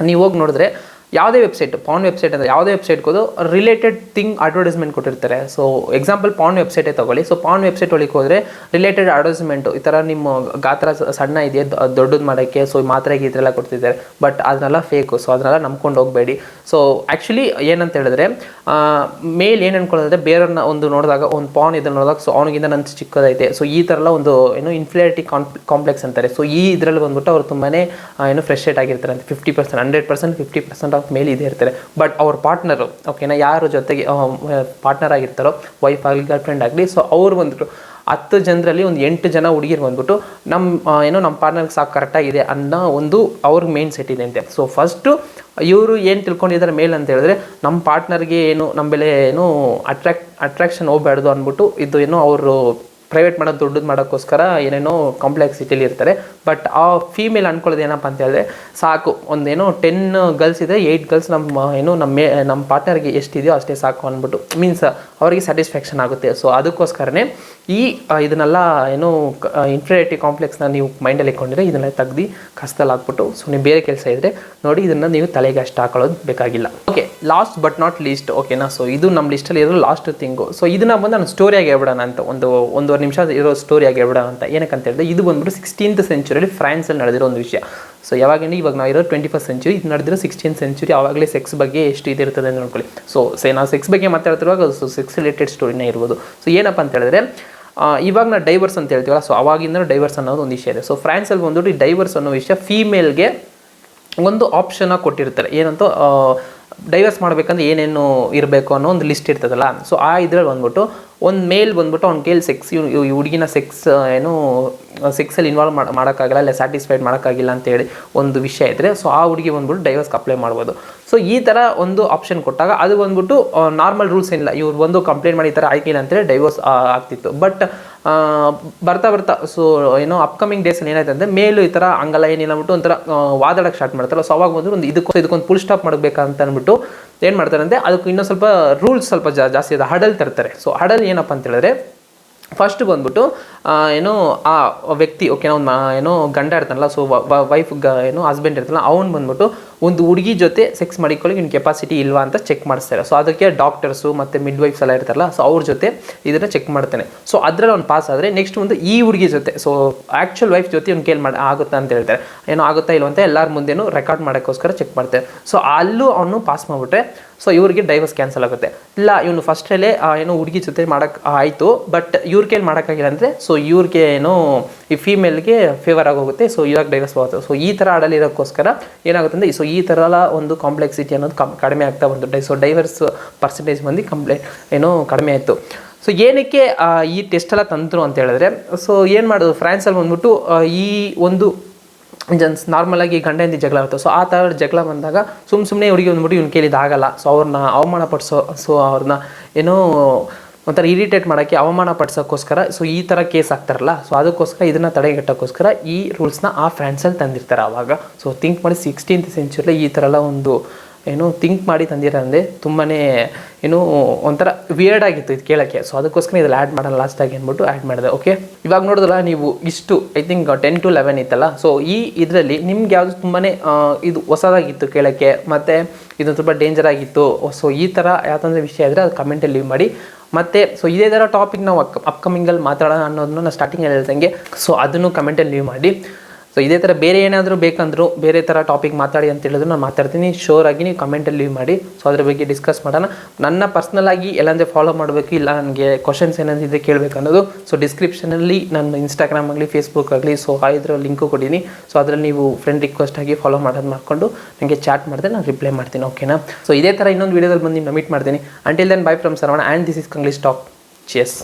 ನೀವು ಹೋಗಿ ನೋಡಿದ್ರೆ ಯಾವುದೇ ವೆಬ್ಸೈಟ್, ಪಾನ್ ವೆಬ್ಸೈಟ್ ಅಂದರೆ ಯಾವುದೇ ವೆಬ್ಸೈಟ್ಗೆ ಹೋದು ರಿಲೇಟೆಡ್ ಥಿಂಗ್ ಅಡ್ವರ್ಟೈಸ್ಮೆಂಟ್ ಕೊಟ್ಟಿರ್ತಾರೆ. ಸೊ ಎಕ್ಸಾಂಪಲ್ ಪಾನ್ ವೆಬ್ಸೈಟೇ ತೊಗೊಳ್ಳಿ. ಸೊ ಪಾನ್ ವೆಬ್ಸೈಟ್ ಒಳಗೆ ಹೋದರೆ ರಿಲೇಟೆಡ್ ಅಡ್ವರ್ಟೈಸ್ಮೆಂಟು, ಈ ಥರ ನಿಮ್ಮ ಗಾತ್ರ ಸಣ್ಣ ಇದೆಯಾ ದೊಡ್ಡದು ಮಾಡೋಕ್ಕೆ, ಸೊ ಮಾತ್ರೆ ಗೀತ್ರೆಲ್ಲ ಕೊಡ್ತಿದ್ದಾರೆ. ಬಟ್ ಅದನ್ನೆಲ್ಲ ಫೇಕು. ಸೊ ಅದನ್ನೆಲ್ಲ ನಂಬ್ಕೊಂಡು ಹೋಗಬೇಡಿ. ಸೊ ಆ್ಯಕ್ಚುಲಿ ಏನಂತ ಹೇಳಿದ್ರೆ, ಮೇಲ್ ಏನು ಅನ್ಕೊಳ್ಳೋದ್ರೆ ಬೇರೆಯವ್ರನ್ನ ಒಂದು ನೋಡಿದಾಗ, ಒಂದು ಪಾನ್ ಇದನ್ನು ನೋಡಿದಾಗ, ಸೊ ಅವನಿಗಿಂತ ನನ್ನ ಚಿಕ್ಕದೈತೆ, ಸೊ ಈ ಥರ ಎಲ್ಲ ಒಂದು ಏನೋ ಇನ್ಫ್ರಿಯಾರಿಟಿ ಕಾಂಪ್ಲೆಕ್ಸ್ ಅಂತಾರೆ. ಸೊ ಈ ಇದರಲ್ಲಿ ಬಂದ್ಬಿಟ್ಟು ಅವ್ರು ತುಂಬಾ ಏನೋ ಫ್ರೆಶ್ರೇಟ್ ಆಗಿರ್ತಾರೆ ಅಂತ. 50%, 100%, 50% ಆಫ್ ಮೇಲ್ ಇದೇ ಇರ್ತಾರೆ. ಬಟ್ ಅವ್ರ ಪಾರ್ಟ್ನರು, ಓಕೆನಾ, ಯಾರ ಜೊತೆಗೆ ಪಾರ್ಟ್ನರ್ ಆಗಿರ್ತಾರೋ, ವೈಫ್ ಆಗಲಿ ಗರ್ಲ್ ಫ್ರೆಂಡ್ ಆಗಲಿ, ಸೊ ಅವ್ರು ಬಂದ್ಬಿಟ್ಟು 10 ಜನರಲ್ಲಿ ಒಂದು 8 ಜನ ಹುಡುಗಿರು ಬಂದ್ಬಿಟ್ಟು ನಮ್ಮ ಪಾರ್ಟ್ನರ್ಗೆ ಸಾಕು ಕರೆಕ್ಟಾಗಿದೆ ಅನ್ನೋ ಒಂದು ಅವ್ರಿಗೆ ಮೇನ್ ಸೆಟ್ ಇದೆ ಅಂತೆ. ಸೊ ಫಸ್ಟು ಇವರು ಏನು ತಿಳ್ಕೊಂಡಿದ್ದಾರೆ ಮೇಲ್ ಅಂತ ಹೇಳಿದ್ರೆ, ನಮ್ಮ ಪಾರ್ಟ್ನರ್ಗೆ ಏನು ನಮ್ಮ ಬೆಲೆ ಏನು ಅಟ್ರಾಕ್ಷನ್ ಹೋಗ್ಬಾರ್ದು ಅಂದ್ಬಿಟ್ಟು ಇದು ಏನೋ ಅವರು ಪ್ರೈವೇಟ್ ಮಾಡೋದು, ದೊಡ್ಡದು ಮಾಡೋಕ್ಕೋಸ್ಕರ ಏನೇನೋ ಕಾಂಪ್ಲೆಕ್ಸಿಟಿಲಿ ಇರ್ತಾರೆ. ಬಟ್ ಆ ಫೀಮೇಲ್ ಅಂದ್ಕೊಳ್ಳೋದು ಏನಪ್ಪ ಅಂತ ಹೇಳಿದ್ರೆ, ಸಾಕು ಒಂದೇನೋ 10 ಗರ್ಲ್ಸ್ ಇದೆ, 8 ಗರ್ಲ್ಸ್ ನಮ್ಮ ಪಾರ್ಟ್ನರ್ಗೆ ಎಷ್ಟಿದೆಯೋ ಅಷ್ಟೇ ಸಾಕು ಅಂದ್ಬಿಟ್ಟು, ಮೀನ್ಸ್ ಅವರಿಗೆ ಸ್ಯಾಟಿಸ್ಫ್ಯಾಕ್ಷನ್ ಆಗುತ್ತೆ. ಸೊ ಅದಕ್ಕೋಸ್ಕರನೇ ಇದನ್ನೆಲ್ಲ ಏನೋ ಇನ್ಫೀರಿಯಾರಿಟಿ ಕಾಂಪ್ಲೆಕ್ಸ್ನ ನೀವು ಮೈಂಡಲ್ಲಿ ಇಟ್ಕೊಂಡಿದ್ರೆ ಇದನ್ನೆಲ್ಲ ತೆಗ್ದು ಕಷ್ಟದಲ್ಲಿ ಹಾಕ್ಬಿಟ್ಟು, ಸೊ ನೀವು ಬೇರೆ ಕೆಲಸ ಇದ್ದರೆ ನೋಡಿ, ಇದನ್ನು ನೀವು ತಲೆಗೆ ಅಷ್ಟು ಹಾಕೊಳ್ಳೋದು ಬೇಕಾಗಿಲ್ಲ. Okay, last but not least, ಓಕೆನಾ. ಸೊ ಇದು ನಮ್ಮ ಲಿಸ್ಟಲ್ಲಿ ಇರೋ ಲಾಸ್ಟ್ ಥಿಂಗು. ಸೊ ಇದನ್ನ ಬಂದು ನಾನು ಸ್ಟೋರಿಯಾಗಿ ಹೇಳ್ಬಿಡೋಣ ಅಂತ, ಒಂದೂವರೆ ನಿಮಿಷ ಇರೋ ಸ್ಟೋರಿಯಾಗಿ ಹೇಳ್ಬಿಡೋಣ ಅಂತ. ಏನಕ್ಕಂತ ಹೇಳಿದ್ರೆ, ಇದು ಬಂದ್ಬಿಟ್ಟು 16th ಸೆಂಚುರಿಯಲ್ಲಿ ಫ್ರಾನ್ಸಲ್ಲಿ ನಡೆದಿರೋ ಒಂದು ವಿಷಯ. ಸೊ ಯಾವಾಗಂದ್ರೆ ಇವಾಗ ನಾವು ಇರೋ 21st ಸೆಂಚುರಿ, ಇದು ನಡೆದಿರೋ 16th ಸೆಂಚುರಿ. ಆವಾಗಲೇ ಸೆಕ್ಸ್ ಬಗ್ಗೆ ಎಷ್ಟು ಇದಿರ್ತದೆ ಅಂತ ನೋಡ್ಕೊಳ್ಳಿ. ಸೊ ನಾವು ಸೆಕ್ಸ್ ಬಗ್ಗೆ ಮಾತಾಡ್ತಿರುವಾಗ ಸೊ ಸೆಕ್ಸ್ ರಿಲೇಟೆಡ್ ಸ್ಟೋರಿನೇ ಇರ್ಬೋದು. ಸೊ ಏನಪ್ಪ ಅಂತ ಹೇಳಿದ್ರೆ, ಇವಾಗ ನಾವು ಡೈವರ್ಸ್ ಅಂತ ಹೇಳ್ತೀವಲ್ಲ, ಸೊ ಅವಾಗಿಂದ ಡೈವರ್ಸ್ ಅನ್ನೋದು ಒಂದು ವಿಷಯ ಇದೆ. ಸೊ ಫ್ರಾನ್ಸಲ್ಲಿ ಬಂದ್ಬಿಟ್ಟು ಈ ಡೈವರ್ಸ್ ಅನ್ನೋ ವಿಷಯ ಫೀಮೇಲ್ಗೆ ಒಂದು ಆಪ್ಷನಾಗಿ ಕೊಟ್ಟಿರ್ತಾರೆ. ಏನಂತ ಡೈವರ್ಸ್ ಮಾಡಬೇಕಂದ್ರೆ ಏನೇನು ಇರಬೇಕು ಅನ್ನೋ ಒಂದು ಲಿಸ್ಟ್ ಇರ್ತದಲ್ಲ. ಸೊ ಆ ಇದ್ರಲ್ಲಿ ಬಂದ್ಬಿಟ್ಟು ಒಂದು ಮೇಲ್ ಬಂದ್ಬಿಟ್ಟು ಅವ್ನ ಕೇಳಿ ಸೆಕ್ಸ್, ಈ ಹುಡುಗಿನ ಸೆಕ್ಸ್ ಸೆಕ್ಸಲ್ಲಿ ಇನ್ವಾಲ್ವ್ ಮಾಡೋಕ್ಕಾಗಲ್ಲ, ಇಲ್ಲ ಸ್ಯಾಟಿಸ್ಫೈಡ್ ಮಾಡೋಕ್ಕಾಗಿಲ್ಲ ಅಂತೇಳಿ ಒಂದು ವಿಷಯ ಇದ್ದರೆ, ಸೊ ಆ ಹುಡುಗಿ ಬಂದ್ಬಿಟ್ಟು ಡೈವರ್ಸ್ಗೆ ಅಪ್ಲೈ ಮಾಡ್ಬೋದು. ಸೊ ಈ ಥರ ಒಂದು ಆಪ್ಷನ್ ಕೊಟ್ಟಾಗ ಅದು ಬಂದ್ಬಿಟ್ಟು ನಾರ್ಮಲ್ ರೂಲ್ಸ್ ಏನಿಲ್ಲ, ಇವ್ರು ಬಂದು ಕಂಪ್ಲೇಂಟ್ ಮಾಡಿ ಈ ಥರ ಆಯ್ಕಿಲ್ಲ ಅಂತೇಳಿ ಡೈವರ್ಸ್ ಆಗ್ತಿತ್ತು. ಬಟ್ ಬರ್ತಾ ಸೊ ಏನೋ ಅಪ್ಕಮಿಂಗ್ ಡೇಸಲ್ಲಿ ಏನಾಯ್ತು ಅಂದರೆ, ಮೇಲು ಈ ಥರ ಹಂಗಲ್ಲ ಏನಿಲ್ಲ ಅಂದ್ಬಿಟ್ಟು ಒಂಥರ ವಾದಾಡೋಕ್ಕೆ ಸ್ಟಾರ್ಟ್ ಮಾಡ್ತಾರಲ್ಲ. ಸೊ ಅವಾಗ ಬಂದು ಇದಕ್ಕೊಂದು ಫುಲ್ ಸ್ಟಾಪ್ ಮಾಡಬೇಕಂತ ಅಂದ್ಬಿಟ್ಟು ಏನು ಮಾಡ್ತಾರೆ ಅಂದರೆ, ಅದಕ್ಕೆ ಇನ್ನೂ ಸ್ವಲ್ಪ ರೂಲ್ಸ್ ಸ್ವಲ್ಪ ಜಾಸ್ತಿ ಇದೆ, ಹಡಲ್ ತರ್ತಾರೆ. ಸೊ ಹಡಲ್ ಏನಪ್ಪ ಅಂತ ಹೇಳಿದ್ರೆ, ಫಸ್ಟ್ ಬಂದ್ಬಿಟ್ಟು ಏನೋ ಆ ವ್ಯಕ್ತಿ, ಓಕೆ, ಏನೋ ಗಂಡ ಇರ್ತಾನಲ್ಲ, ಸೊ ವೈಫ್ ಏನೋ ಹಸ್ಬೆಂಡ್ ಇರ್ತಾನಲ್ಲ, ಅವ್ನು ಬಂದ್ಬಿಟ್ಟು ಒಂದು ಹುಡುಗಿ ಜೊತೆ ಸೆಕ್ಸ್ ಮಾಡಿಕೊಳ್ಳಿ ಇನ್ನು ಕೆಪಾಸಿಟಿ ಇಲ್ವಾ ಅಂತ ಚೆಕ್ ಮಾಡಿಸ್ತಾರೆ. ಸೊ ಅದಕ್ಕೆ ಡಾಕ್ಟರ್ಸು ಮತ್ತು ಮಿಡ್ ವೈಫ್ಸ್ ಎಲ್ಲ ಇರ್ತಾರಲ್ಲ, ಸೊ ಅವ್ರ ಜೊತೆ ಇದನ್ನು ಚೆಕ್ ಮಾಡ್ತಾನೆ. ಸೊ ಅದರಲ್ಲಿ ಅವ್ನು ಪಾಸ್ ಆದರೆ ನೆಕ್ಸ್ಟ್ ಒಂದು ಈ ಹುಡುಗಿ ಜೊತೆ, ಸೊ ಆ್ಯಕ್ಚುಲ್ ವೈಫ್ ಜೊತೆ ಇವ್ನು ಕೇಳಿ ಆಗುತ್ತಾ ಅಂತ ಹೇಳ್ತಾರೆ. ಏನೋ ಆಗುತ್ತಾ ಇಲ್ವ ಅಂತ ಎಲ್ಲರ ಮುಂದೆನೂ ರೆಕಾರ್ಡ್ ಮಾಡೋಕ್ಕೋಸ್ಕರ ಚೆಕ್ ಮಾಡ್ತಾರೆ. ಸೊ ಅಲ್ಲೂ ಅವನು ಪಾಸ್ ಮಾಡಿಬಿಟ್ರೆ ಸೊ ಇವ್ರಿಗೆ ಡೈವರ್ಸ್ ಕ್ಯಾನ್ಸಲ್ ಆಗುತ್ತೆ. ಇಲ್ಲ ಇವನು ಫಸ್ಟಲ್ಲೇ ಏನೋ ಹುಡುಗಿ ಜೊತೆ ಮಾಡೋಕ್ಕೆ ಆಯಿತು, ಬಟ್ ಇವ್ರ ಕೈಲಿ ಮಾಡೋಕ್ಕಾಗಿಲ್ಲ ಅಂದರೆ, ಸೊ ಇವ್ರಿಗೆ ಏನೋ ಈ ಫೀಮೇಲ್ಗೆ ಫೇವರ್ ಆಗೋಗುತ್ತೆ. ಸೊ ಇವಾಗ ಡೈವರ್ಸ್ ಆಗುತ್ತೆ. ಸೊ ಈ ಥರ ಆಡಲಿರೋಕ್ಕೋಸ್ಕರ ಏನಾಗುತ್ತೆ ಅಂದರೆ, ಸೊ ಈ ಥರ ಎಲ್ಲ ಒಂದು ಕಾಂಪ್ಲೆಕ್ಸಿಟಿ ಅನ್ನೋದು ಕಡಿಮೆ ಆಗ್ತಾ ಬಂತು. ಸೊ ಡೈವರ್ಸ್ ಪರ್ಸೆಂಟೇಜ್ ಬಂದು ಏನೋ ಕಡಿಮೆ ಆಯಿತು. ಸೊ ಏನಕ್ಕೆ ಈ ಟೆಸ್ಟೆಲ್ಲ ತಂದರು ಅಂತ ಹೇಳಿದ್ರೆ, ಸೊ ಏನು ಮಾಡೋದು, ಫ್ರಾನ್ಸಲ್ಲಿ ಬಂದ್ಬಿಟ್ಟು ಈ ಒಂದು ನಾರ್ಮಲಾಗಿ ಗಂಡ ಹೆಂಡತಿ ಜಗಳ ಇರುತ್ತೆ. ಸೊ ಆ ಥರ ಜಗಳ ಬಂದಾಗ ಸುಮ್ಮನೆ ಹುಡುಗಿ ಬಂದ್ಬಿಟ್ಟು ಇವ್ನು ಕೇಳಿದಾಗಲ್ಲ. ಸೊ ಅವ್ರನ್ನ ಅವಮಾನ ಪಡಿಸೋ, ಸೊ ಅವ್ರನ್ನ ಏನೋ ಒಂಥರ ಇರಿಟೇಟ್ ಮಾಡೋಕ್ಕೆ, ಅವಮಾನ ಪಡಿಸೋಕ್ಕೋಸ್ಕರ ಸೊ ಈ ಥರ ಕೇಸ್ ಆಗ್ತಾರಲ್ಲ. ಸೊ ಅದಕ್ಕೋಸ್ಕರ ಇದನ್ನು ತಡೆಗಟ್ಟೋಕ್ಕೋಸ್ಕರ ಈ ರೂಲ್ಸ್ನ ಆ ಫ್ರಾನ್ಸಲ್ಲಿ ತಂದಿರ್ತಾರೆ ಆವಾಗ. ಸೊ ಥಿಂಕ್ ಮಾಡಿ 16th ಸೆಂಚುರಿಯಲ್ಲಿ ಈ ಥರ ಎಲ್ಲ ಒಂದು ಏನೋ ಥಿಂಕ್ ಮಾಡಿ ತಂದಿರೋಂದ್ರೆ ತುಂಬಾ ಏನೋ ಒಂಥರ ವಿಯರ್ಡ್ ಆಗಿತ್ತು ಇದು ಕೇಳೋಕ್ಕೆ. ಸೊ ಅದಕ್ಕೋಸ್ಕರ ಇದ್ರಲ್ಲಿ ಆ್ಯಡ್ ಮಾಡೋಣ ಲಾಸ್ಟಾಗಿ ಅಂದ್ಬಿಟ್ಟು ಆ್ಯಡ್ ಮಾಡಿದೆ. ಓಕೆ, ಇವಾಗ ನೋಡಿದ್ರಲ್ಲ ನೀವು ಇಷ್ಟು, ಐ ಥಿಂಕ್ 10 to 11 ಇತ್ತಲ್ಲ. ಸೊ ಈ ಇದರಲ್ಲಿ ನಿಮ್ಗೆ ಯಾವುದು ತುಂಬಾ ಇದು ಹೊಸದಾಗಿತ್ತು ಕೇಳೋಕ್ಕೆ, ಮತ್ತು ಇದು ತುಂಬ ಡೇಂಜರ್ ಆಗಿತ್ತು. ಸೊ ಈ ಥರ ಯಾವುದಂದ್ರೆ ವಿಷಯ ಇದ್ದರೆ ಅದು ಕಮೆಂಟಲ್ಲಿ ಲೀವ್ ಮಾಡಿ. ಮತ್ತು ಸೊ ಇದೇ ಥರ ಟಾಪಿಕ್ ನಾವು ಅಪ್ಕಮಿಂಗಲ್ಲಿ ಮಾತಾಡೋಣ ಅನ್ನೋದನ್ನ ನಾನು ಸ್ಟಾರ್ಟಿಂಗಲ್ಲಿ ಹೇಳ್ದಂಗೆ, ಸೊ ಅದನ್ನು ಕಮೆಂಟಲ್ಲಿ ಲೀವ್ ಮಾಡಿ. ಸೊ ಇದೇ ಥರ ಬೇರೆ ಏನಾದರೂ ಬೇಕಂದರೂ ಬೇರೆ ಥರ ಟಾಪಿಕ್ ಮಾತಾಡಿ ಅಂತ ಹೇಳಿದ್ರು ನಾನು ಮಾತಾಡ್ತೀನಿ. ಶೋರ್ ಆಗಿ ನೀವು ಕಮೆಂಟಲ್ಲಿ ಲೀವ್ ಮಾಡಿ. ಸೊ ಅದ್ರ ಬಗ್ಗೆ ಡಿಸ್ಕಸ್ ಮಾಡೋಣ. ನನ್ನ ಪರ್ಸ್ನಲಾಗಿ ಎಲ್ಲಂದರೆ ಫಾಲೋ ಮಾಡಬೇಕು, ಇಲ್ಲ ನನಗೆ ಕ್ವಶನ್ಸ್ ಏನಾದರೂ ಕೇಳಬೇಕು ಅನ್ನೋದು, ಸೊ ಡಿಸ್ಕ್ರಿಪ್ಷನಲ್ಲಿ ನನ್ನ ಇನ್ಸ್ಟಾಗ್ರಾಮ್ ಆಗಲಿ ಫೇಸ್ಬುಕ್ ಆಗಲಿ ಸೊ ಇದರ ಲಿಂಕು ಕೊಡೀನಿ. ಸೊ ಅದರಲ್ಲಿ ನೀವು ಫ್ರೆಂಡ್ ರಿಕ್ವೆಸ್ಟ್ ಆಗಿ ಫಾಲೋ ಮಾಡೋದು ಮಾಡಿಕೊಂಡು ನನಗೆ ಚಾಟ್ ಮಾಡಿದ್ರೆ ನಾನು ರಿಪ್ಲೈ ಮಾಡ್ತೀನಿ. ಓಕೆನಾ? ಸೊ ಇದೇ ಥರ ಇನ್ನೊಂದು ವೀಡಿಯೋದಲ್ಲಿ ಬಂದು ನಿಮ್ಮನ್ನ ಮೀಟ್ ಮಾಡ್ತೀನಿ. Until then bye from Saravana and this is Kanglish talk. Cheers.